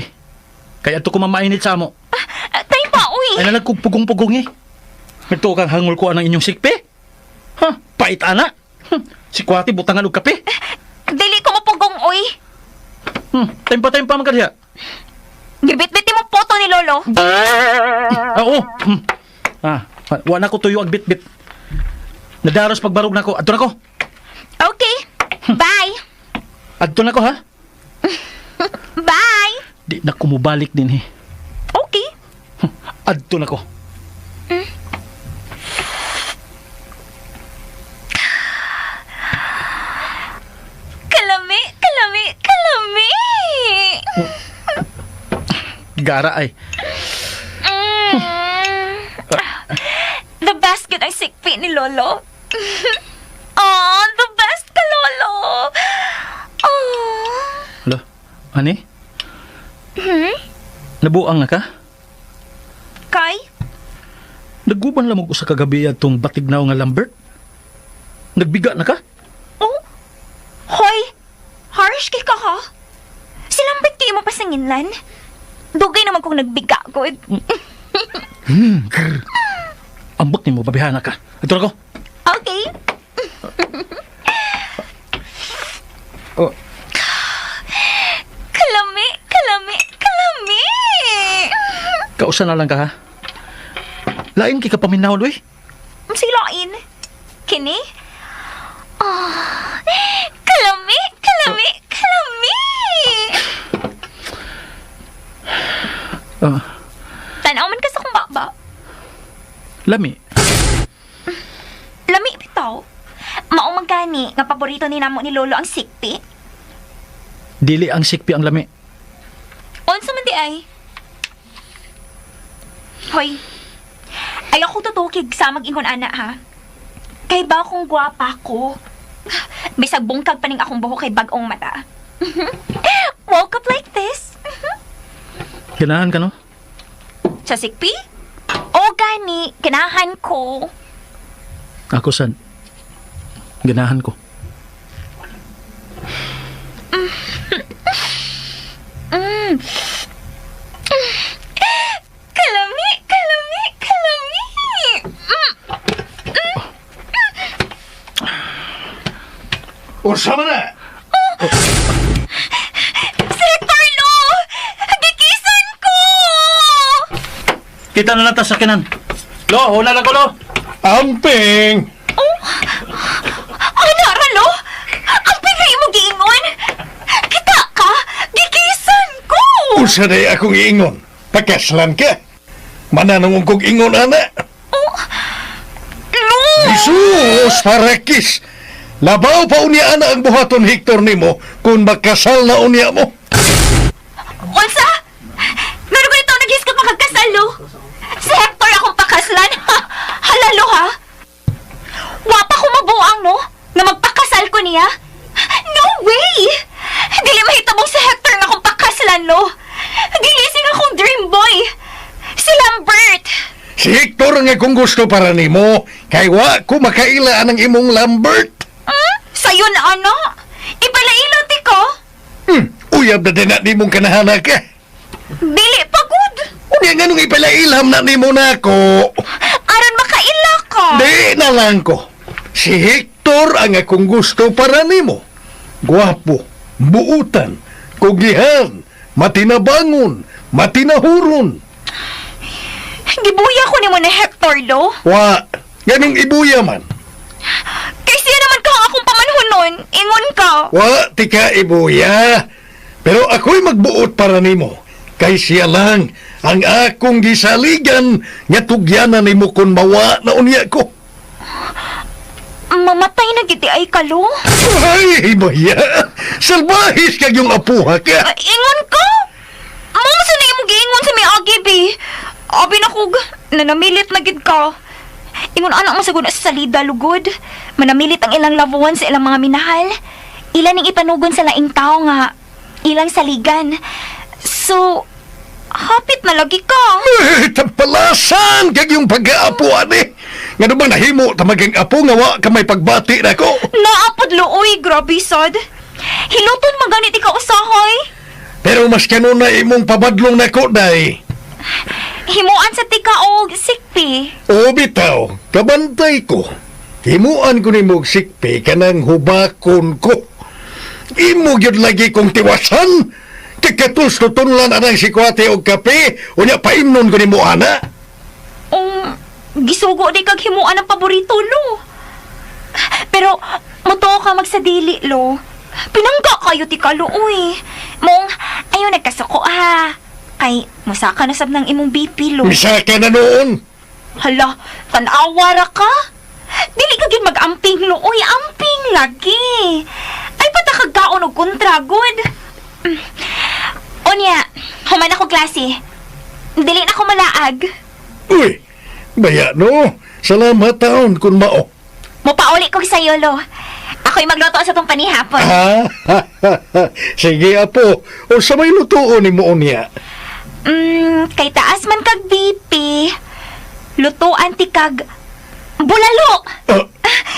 Kaya ito kumamainit sa amo. Tayo pa, uy. Ay na nagpugong-pugong eh. Nagtuo kang hangol ko anang inyong sikpi. Pait ana. Si Kwati butangan og kape. Dili ko mapugong, uy. Tempa-tempa man ka diha. Gibit-biti mo photo ni Lolo. Oo. Wala ko tuyo ag bit-bit. Nadaros pagbarog na ko. Adto na ko. Okay. Bye. Adto na ko ha. Bye. Di na kumubalik din eh. Okay. Adto na ko. Kalami, kalami, kalami. Gara ay. The best good ang sikpi ni Lolo. Oh, the best ka, Lolo. Oh. Hala, ani? Nabuang na ka? Kay? Naguban lamog ko sa kagabi atong batignaw nga Lambert? Nagbiga na ka? Oh? Hoy, harsh kay ka ha? Silambit kayo mo pa sa nginlan? Dugay naman kung nagbiga ko. Ambot ni mo, babihana ka. Ito na ko. Okay. Kalami, kalami, kalami. Kausa na lang ka ha? Lain kay ka paminahon, uy. Silain. Kini? Kalami, kalami, kalami. Tanaw man ka sa kong baba. Lami. Lami bitaw. Maong magani nga paborito ni namo ni Lolo ang sikpi. Dili ang sikpi ang lami. Unsa man di ay? Hoy. Ayaw ko tutukig sa mag-ingon ana ha. Kay ba akong gwapa ko? Bisag bungkag pa ning akong buhok kay bag-ong mata. Woke up like this. Ganahan ka no? Sa sikpi? O gani, kinahan ko. Ako san? Ganahan ko. Kalami, kalami, kalami. Unsa man na? Sir Carlo! Gikisan ko! Kita na lang ta sa kinan. Lo, hula lang ko, lo. Amping! Ano, Ralo? Ang pigay mo giingon? Kita ka? Gikisan ko! Unsa day akong iingon? Pakaslan ka? Mananong kong ingon, ana? No! Jesus, parakis! Labaw pa unya ana ang buhaton Hector nimo kung magkasal na unya mo. Unsa? Meron ko ito nag-hiskap makagkasal, lo? Si Hector akong pakaslan? Halalo, ha? Wapa ko mabuang, no? Na magpakasal ko niya? No way! Dili mahitabong si Hector nga akong pakaslan, lo? Dili sing akong dream boy! Si Lambert! Si Hector nga kung gusto para nimo, kay wa ko makaila ang imong Lambert. Sayo na, ano? Ipalailot ko? Uyab na din na nimong kanahana ka. Dili pagod! Unya nga nung ipalailham na nimo na ko. Aron makaila ka! Di na lang ko. Si Hector ang akong gusto para nimo. Guwapo, buutan, kugihan, matinabangon, matinahuron. Gibuya ko ni mo ni Hector, lo? Wa, Ganong ibuya man. Kay siya naman ka ang akong pamanhunon. Ingon ka. Wa, tika ibuya. Pero ako'y magbuot para nimo. Kay siya lang ang akong gisaligan nga tugyanan nimo kung mawa na unya ko. Mamatay na giti ay kalo. Ay, ibuya. Salbahis kag yung apuha ka. Ingon ka? Mama sa na imong giingon sa may agib eh. Abi na kog, nanamilit na gid ka. Ingon anak mo sagud sa salida lugod. Manamilit ang ilang loved ones sa ilang mga minahal. Ilan ning ipanugon sa laing tao nga ilang saligan. So, hapit na lagi ka. Tampalasan kag yung pag-aapuan eh. Nga naman nahimo tamagang apo nga wa ka may pagbati na ko. Naapod looy, grabe sad. Hiluton maganit ikaw usahay. Pero mas kanuna imong pabadlong na ko, day. Himuan sa tika og sikpi. O bitaw, kabantay ko. Himuan ko ni mong sikpi kanang hubakon ko. Imo gyud lagi kong tiwasan. Kakatus ko tunlan anang sikwate og kape, unya paimnon ko ni mo ana. Gisugo di kag himuan ang paborito, lo. Pero, muto ka magsadili, lo. Pinangga kayo ti kalo, uy. Mong, ayaw nagkasuko, ha. Kay, musaka na sab ng imong BP, lo. Misaka na noon. Hala, tanawara ka? Dili ka gid mag-amping, lo. Uy, amping lagi. Ay, patakagaon og kontra, good. Unya, human ako klase. Dili na ako malaag. Uy, baya no. Salamat taon kun mao. Mupauli ko sa iyo, lo. Ako'y magluto sa tong panihapon. Sige apo, o sa may lutuon ni mo unya. Kay taas man kag BP. Lutuan ti kag bulalo.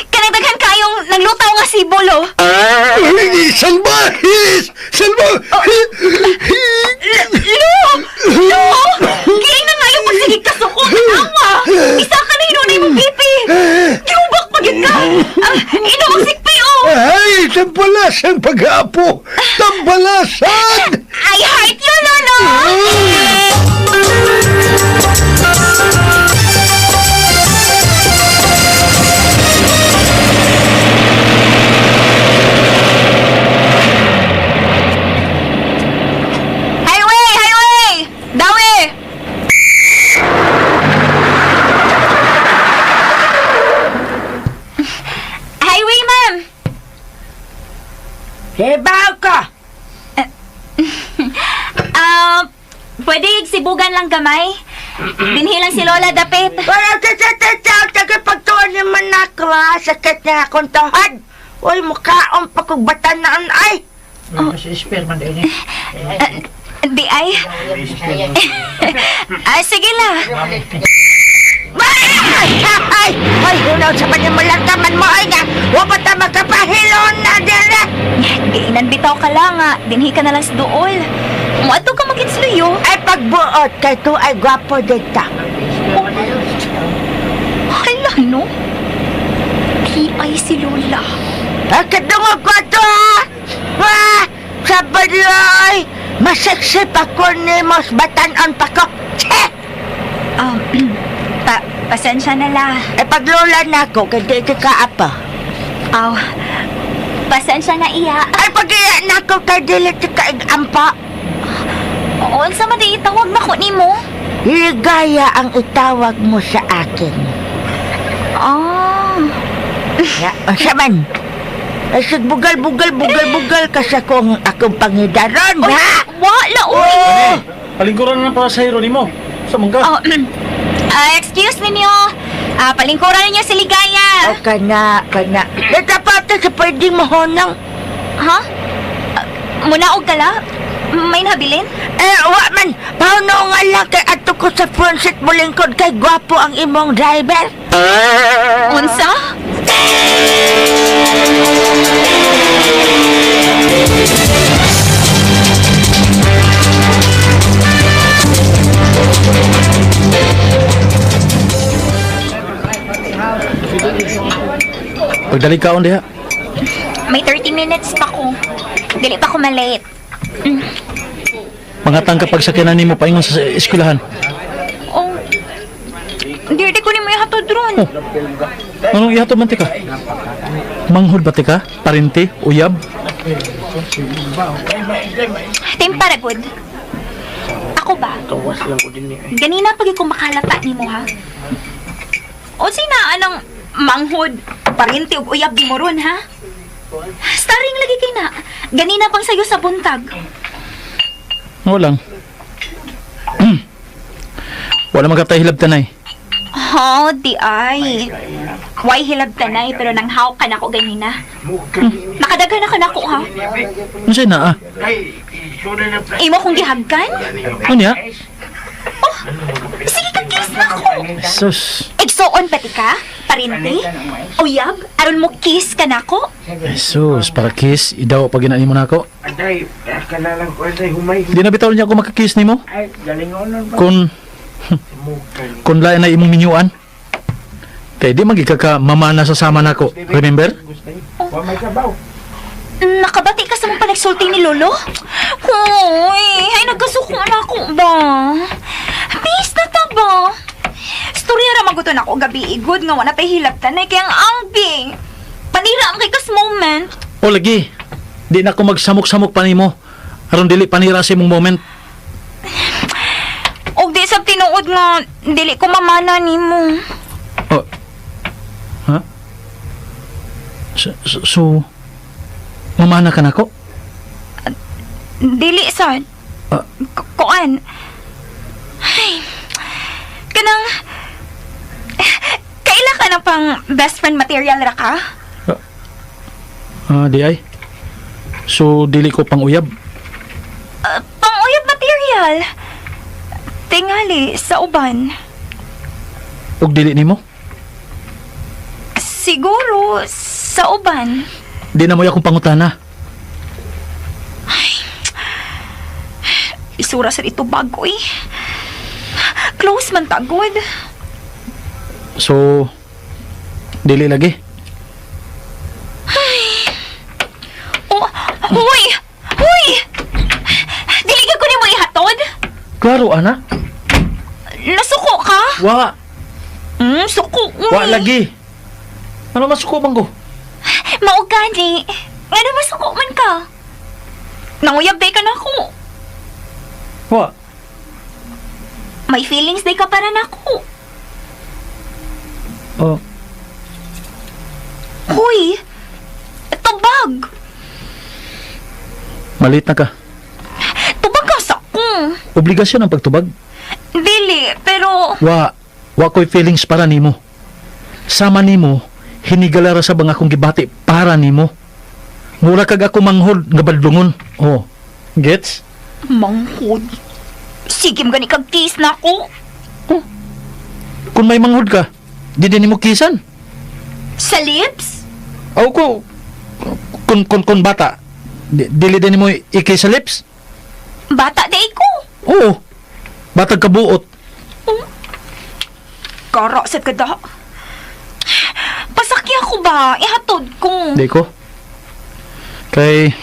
Kanang daghan kayong naglutaw nga sibulo. Ay, salbahis! Lo! Giing na ngayon pagsigig ka suko. Awa! Isa ka na hinunay mong BP. Giubak pagid ka. Ino ang sikpi, oh. Ay, tambalas ang pag-aapo! Tambalasan! I heart you, Lolo! Highway! Dawi! Highway, ma'am! Hebaw ka! Pwede igsibugan lang gamay? Binhilang si Lola dapit. Wala sa tagapagtuan naman ako ha. Sakit na akong tuhad. Uy, mukhaong pakugbatan na ay. Di ay? Sige la. Ay! Ay, hunaw sa manimulantaman mo ay nga. Wapat na magkapahilon na dala. Giinan bitaw ka lang nga. Dinhi ka na lang sa duol. Muadto ka maginsluyo. Ay, pagbuot kay to ay gwapo dito. Hala, no? Di ay si Lola. Kadungog ko to ha. Ha? Sabad yoy. Masaksip ako ni Mos Batanon pa ko. Che! Pasensya na la. Ay, paglola na ako, kaya di ka apa. Aw, pasensya na iya. Ay, pag-iya na ako, kaya di ka igampa. Oo, sa madi itawag na ko ni mo. Ligaya ang itawag mo sa akin. Ya, sa man. Ay, bugal ka sa kong akong pangidaron, Oy, ha? wala, uy. Palingkuran na para sa hero ni mo. Sa mangga. Excuse ninyo. Palingkuran ninyo si Ligaya. O, kana. Natapata sa pwedeng mahonang. Ha? Munaog ka la? May nabilin? Wa man. Pauno nga lang kay ato ko sa front seat mo lingkod kay gwapo ang imong driver. Unsa? Pagdalikaon diha. May 30 minutes pa ko. Dili pa ko malate. Mangatang kapag sakyanan nimo paingon sa eskwelahan. Oh, di ko ni mo ihatod ron. Oh. Anong ihatod man tika? Manghod ba tika? Parinti? Uyab? Timpara, good. Ako ba? Ganina pag ko makalata ni mo, ha? O sina, anong manghod, parinti ug uyab di mo ron, ha? Starring lagi kay na. Ganina pang sayo sa buntag. Walang. Wala magkatay hilab tanay. Oh, di ay. Why hilab tanay pero nang haw ka na ko ganina. Nakadagan na ka na ko, ha? Ano siya na Imo kong gihagkan? Ano niya? Sige ka kiss na ko. Sus. Igsoon pati ka? Parinti? Uyab? Aron mo kiss ka na ko? Sus, para kiss, idaw pag ginani mo na ako. Di na bitaw niya ako makakiss ni mo? Kung lain na imong minyuan. Kaya di magigaka mamana sa sama na ako. Remember? Nakabati ka sa mong panagsulti ni Lolo? Hoy, ay nagkasuko na ako ba? Peace na ta ba? Storya ra maguton ako gabi igod nga wala pay hilap tanay kaya ang angking. Panira ang kay kas moment. O lagi, di na ako magsamok-samok pa nimo. Aron dili panira sa imong moment. Og di sab tinuod nga dili ko mamana nimo. Oh. Ha? So, mamana ka na ko? Dili sad. Kuan. Ay. Kanang kaila ka na pang best friend material ra ka? Di ay. So, dili ko pang uyab. Pang-uyab material. Tingali sa uban. Og dili nimo? Siguro sa uban. Di na mo akong pangutana. Isura sa dito bagoy. Close man tagod. So, dili lagi. Oh, huy! Huy! Dili ka ko ni mo ihatod? Klaro, ana. Nasuko ka? Wa. Suko. Wa lagi. Ano masuko bang ko? Maugani. Ano masuko man ka? Nanguyab day ka na ako. Wa. May feelings day ka para na ako. Oh, Huy! Tubag! malit na ka. Tubag ka sa ko. Obligasyon ang pagtubag. Dili, pero... Wa ko'y feelings para nimo. Sama nimo, hinigalara sa bang akong gibati para nimo. Mura kag ako manghod nga baldungon. Oh, gets? Manghod. Sige mo gani kag kiss na ako. Kung may manghod ka, di din nimo kisan. Sa lips? O ko, kung bata, dili din nimo ikis sa lips. Bata day ko. Oo, batag kabuot. Karasat ka da. Pasakya ko ba? Ihatod ko. Di ko. Kay,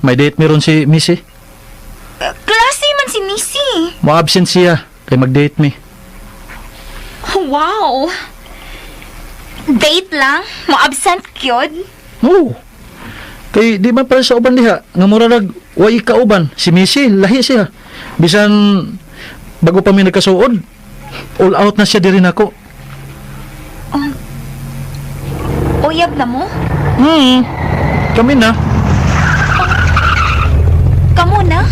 may date meron si Missy. Klase man si Missy. Ma-absent siya, kay mag-date me. Wow. Date lang? Mo-absent kyod? Oo. Kay di man para sa uban diha, nga mura nag way kauban, si Missy, lahi siya. Bisan bago pa mi nagkasuod, all out na siya diri nako. Uyab na mo? Kami na. Kamu na?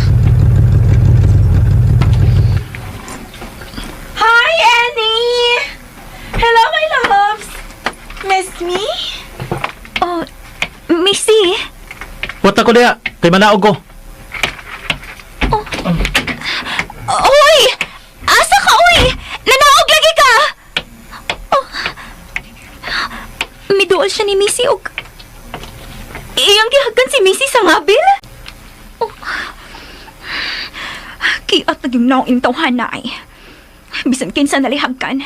Hi, Annie! Hello, my loves! Miss me? Oh, Missy? Wata ko diha, kay manaog ko. Uy! Asa ka, uy! Nanaog lagi ka! Oh. Miduol siya ni Missy og... Iyang gihagan si Missy sa ngabil? Oh. Kiat naging naong tawhan na ay. Bisan kinsa nalihagkan.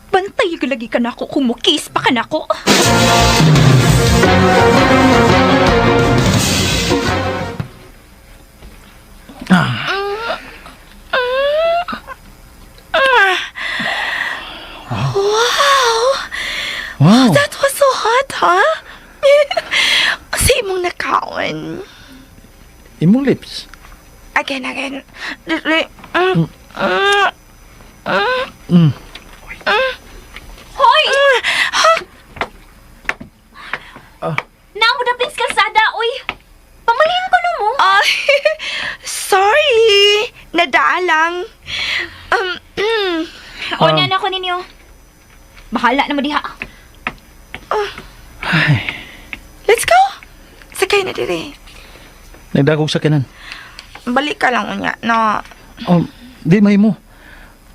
Bantay ko lagi ka na ako kung mukis pa ka na ako. Imong lips. Again. Hoy! Naamo na please kalsada, uy! Pamalihan ko na mo. Sorry. Nadaalang. O na ako ninyo. Bahala na mo diha. Let's go. Sakay na dire. Nagdagog sa kanan. Balik ka lang unya na. Di mahimo.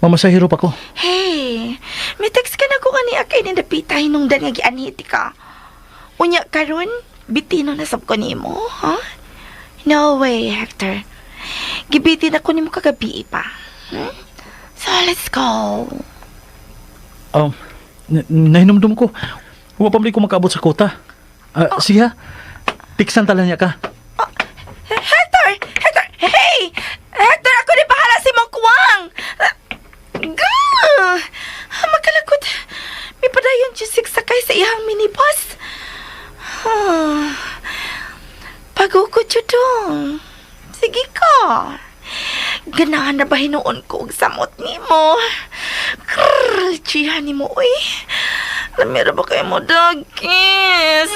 Mamasahiro pa ko. Hey, may text ka na ko kani akay ni napitay nung dan nga gianhiti ka. Unya karon bitino na sab ko nimo, ha? No way, Hector. Gibitin ako nimo kagabi pa. So let's go. Nahinumdum ko. Huwag pa ko makabot sa kota. Siya, tiksan tala niya ka. Hector! Hey! Hector, ako ni bahala si Mang Kuwang! Magkalakot. May padayon Jusik sakay sa iyang minibus. Pagukot yun dong. Sige ka. Ganahan na ba hinuon ko og samot ni mo? Krrr, chihan ni mo, uy. Lamira ba kayo mo dagkis?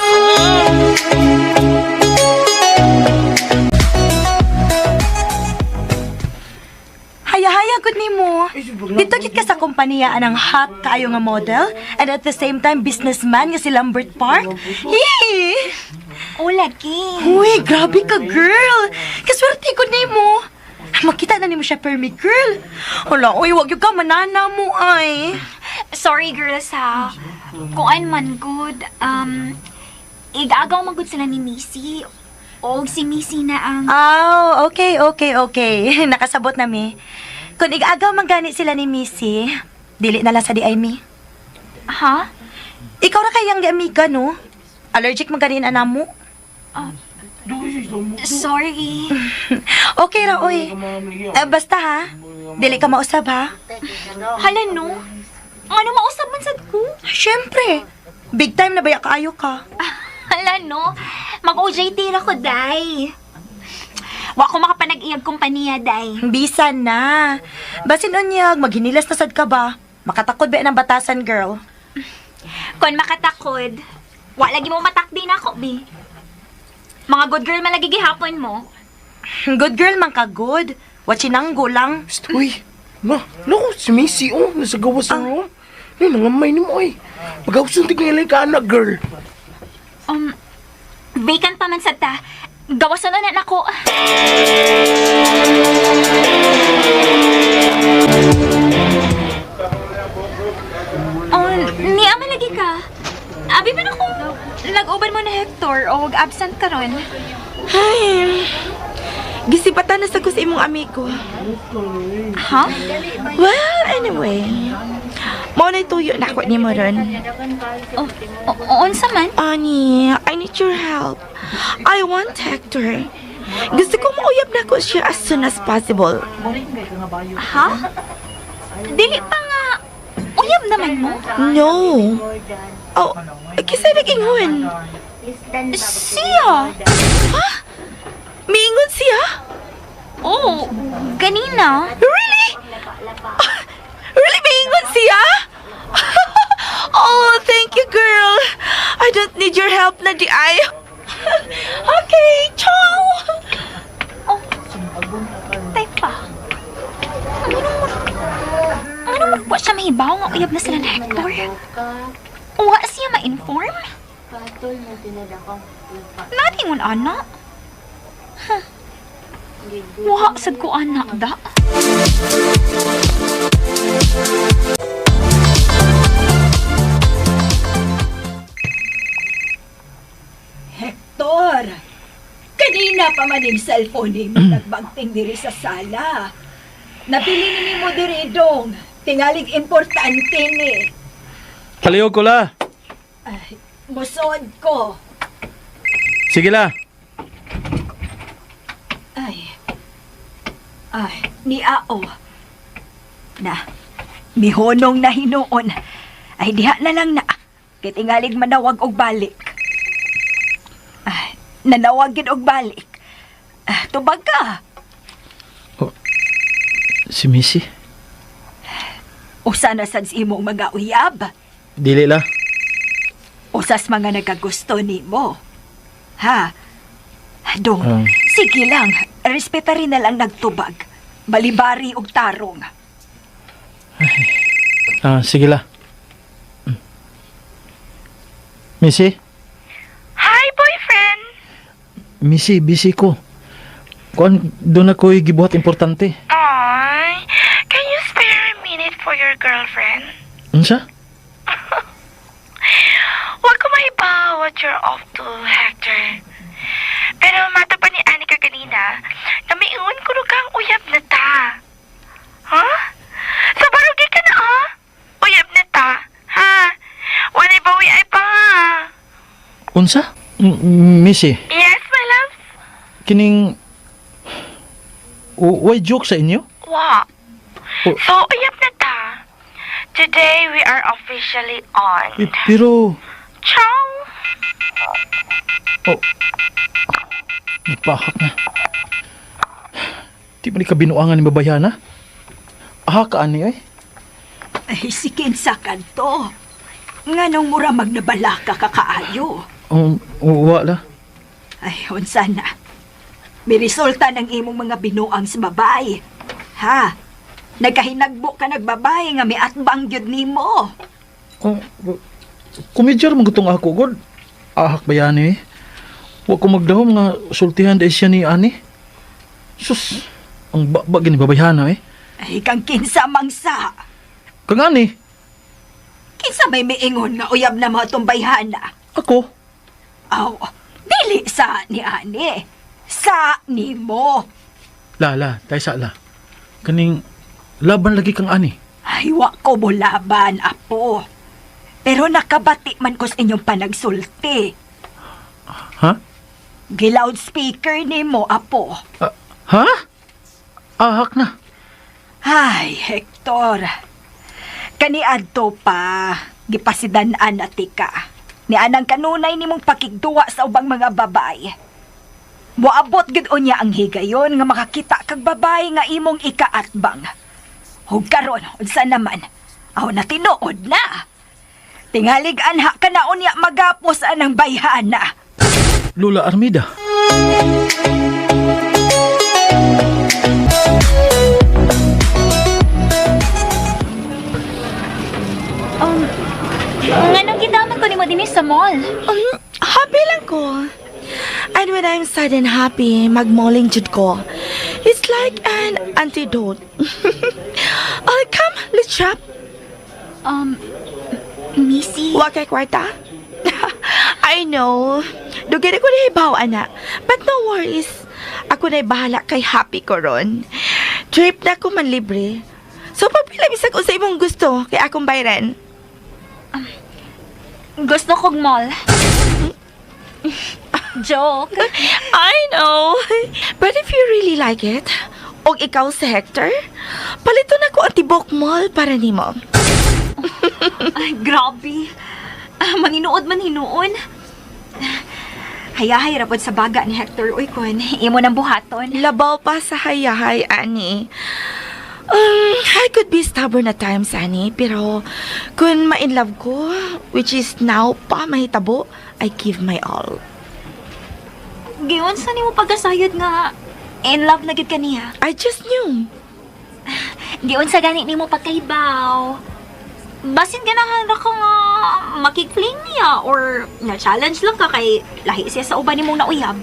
Haya-haya gud nimo. Dito gid ka sa kompanya anang hot kaayo nga model and at the same time businessman nga si Lambert Park. Yee! O, lagi. Uy, grabe ka, girl. Kaswerte ko nimo. Makita na nimo siya permi, girl. Wala, uy, wag yung ka manana mo, ay. Sorry, girls, ha. Kuan man, good. Igagaw man good sila ni Missy. O si Missy na ang... Oh, okay. Nakasabot na mi. Kung igagaw man gani sila ni Missy, dili na lang sa di ay mi. Ha? Ikaw ra kayang amiga, no? Allergic man ganin anamo. Sorry. Okay ra, oy. Basta ha, dili ka mausab ha. Hala, no? Ano mausap man sad ko? Siyempre, big time na baya kaayo ka. Hala, no? Mag-OJT na ko, day. Wa ko makapanag-iyag kompanya, day. Bisan na. Basin unyag, maghinilas na sad ka ba? Makatakod ba ng batasan, girl? Kung makatakod, wa lagi mo matakdi na ako, bi. Mga good girl man lagi gihapon mo. Good girl man ka, good. Watchinanggo lang. Uy, naku, si Missy, nasa gawas sa room. Nangamay ni mo, ay. Mag-awsuntig nga ka anak, girl. Vacant pa man sa ta. Gawasan na ako. Ni ama lagi ka. Abi man ako. Nag-uban mo na Hector o absent ka ron. Ay, gisipatan na sa ko sa imong amigo. Ha? Well, anyway. Mao na tuyo na ako ni mo ron. Unsa man? Ani, I need your help. I want Hector. Gusto ko mauyab na ko siya as soon as possible. Ha? Dili pa nga. Uyab naman mo? No. Oh, kisa nag-ingon. Siya? Ha? Miingon siya? Oh, kanina. Really? Really miingon siya? Oh, thank you, girl. I don't need your help na di ay. Okay, ciao. Oh, tay pa. Ano mo ba siya mahibaw nga uyab na sila na Hector? Wa siya ma-inform? Natingon, anak? Wa, sad ko anak, da? Hector! Kanina pa man yung cellphone ni mo nagbagting diri sa sala. Napili ni mo diri dong. Tingalig importante ni. Palihog ko la. Ay, musod ko. Sige la. Ay, ni Ao. Na, mihonong na hinuon. Ay, diha na lang na. Kitingalig manawag og balik. Ay, nanawagin og balik. Tubag ka. Si Missy? Usa na sad sa imong mga uyab. Dili la. Usas mga nagagusto nimo. Ha? Dong, Ah. sige lang. Respeta rin na lang nagtubag. Balibari og tarong. Sige la. Missy? Hi, boyfriend! Missy, busy ko. Kuan, doon ako'y gibuhat importante. Ay, can you spare a minute for your girlfriend? Unsa? Huwag ko mahibaw what you're off to, Hector. Pero mata pa ni Annie kaganina na may ingon ko kang uyab na ta. Ha? So barugi ka na, ha? Uyab na ta, ha? Wanay bawi ay pa, ha? Unsa? Missy, Yes, my love? kining... Why joke sa inyo? Wa. Oh. So, uyab na ta. Today, we are officially on. Pero... Ciao! Nagpahak na. Di ba ni kabinuangan ni babayana? Aha ka, ani ay? Ay, si kinsa kanto. Nga nung mura magnabala ka kakaayo. Wala. Ay, unsa na. May resulta ng imong mga binuang sa babay. Ha? Nagkahinagbo ka nagbabay nga may atbang gyud nimo. Kumidyar magutong ako, God. Ahak ba yan eh? Huwag ko magdahom nga sultihan dahil siya ni Ani. Sus, ang babag ni babayana eh. Ay, kang kinsa mangsa. Kang Ani, Kinsa may miingon nga uyab na mga tumbayhana. ako, Aw, dili sa ni Ani. Sa nimo. la, tayo sa la. Kaning, laban lagi kang Ani. Ay, wa ko bulaban, apo. Pero nakabati man ko sa inyong panagsulti. Ha? Giloudspeaker nimo, apo. Ha? Ahak na. Ay, Hector. Kaniadto pa, gipasidan-an na tika. Ni anang kanunay nimong pakigduwa sa ubang mga babay. Moabot gid unya ang higayon nga makakita kag babay nga imong ikaatbang. Hug karon unsa naman? Aw na tinuod na. Tingalig anha ka na unya magapos anang bayhana. Lola Armida. Nganong gidaman ko nimo dinhi sa mall? Happy lang ko. And when I'm sad and happy, magmoling jud ko. It's like an antidote. Oh, come, let's shop. Missy. Wa kay kwarta? I know. Dugay ko na hibaw, ana. But no worries. Ako na'y bahala kay happy ko ron. Trip na ko man libre. So, pagpila bisag sa imong gusto kay akong bayran. Gusto kog mall. Joke. I know. But if you really like it, og ikaw si Hector, palito na ko ang tibok mall para nimo. Ay, grabe. Maninuod man hinuon. Hayahay rapod sa baga ni Hector. Uy, kun, imo ng buhaton. Labaw pa sa hayahay, Ani. I could be stubborn at times, Ani, pero kung ma-in love ko, which is now pa mahitabo, I give my all. Giyon sa nimo pagkasayod nga in love na gid kaniya. I just knew. Giyon sa gani nimo pagkaibaw. Basin ganahan ra ka nga makikling niya or na-challenge lang ka kay lahi siya sa uban nimong nauyab.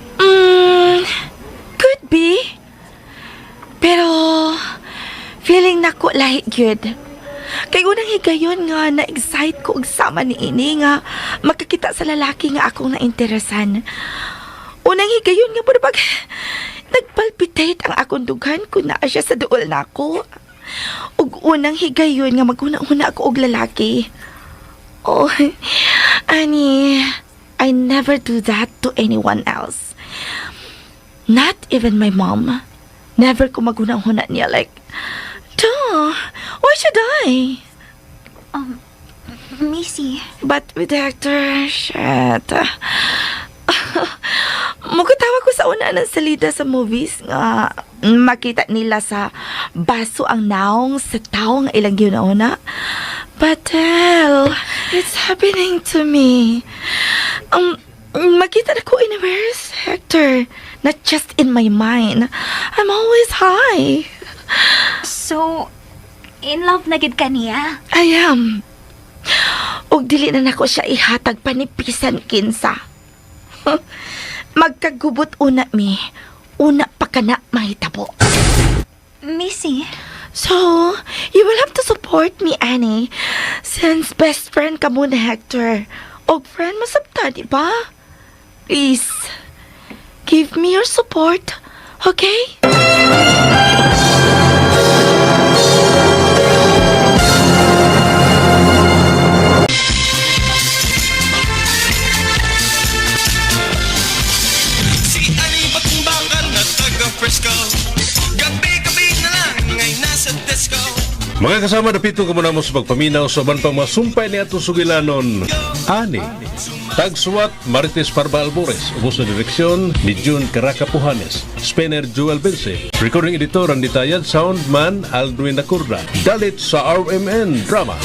Could be. Pero, feeling na ko lahi gyud. Kay unang higayon nga na-excite ko og sama ni ini nga makakita sa lalaki nga akong nainteresan. Unang higayon nga puro pag nagpalpitate ang akong dughan kung naa siya sa duol na ako. Ug unang higayon nga maguna-una ako og lalaki. Oh, Annie, I never do that to anyone else. Not even my mom. Never ko maguna-una niya like, duh, why should I? Missy. But with Hector, shit. Mugutawa ko sa una ng salida sa movies nga makita nila sa baso ang naong sa taong ilang una. But hell, it's happening to me. Makita na ko in a verse, Hector. Not just in my mind. I'm always high. So, in love na gid ka niya? I am. Og dili na nako siya ihatag panipisan kinsa. Magkagubot una mi. Una pa ka na mahitabo. Missy? So, you will have to support me, Annie. Since best friend ka muna, Hector. Og friend masabta, di ba? Please, give me your support, okay? Si Ani Bakbakan na taga-Fresco, gabi-gabi na lang ay nasa disco. Mga kasama, dapito ka muna mo sa pagpaminaw sa uban pang masumpay ni atong sugilanon. Ani, tagsuwat Marites Parba Albores, ubos na direksyon ni June Caraca Pujanes, Spinner Joel Bense, recording editor ang ditayad, soundman Aldwin Nacurda, dalit sa RMN Drama.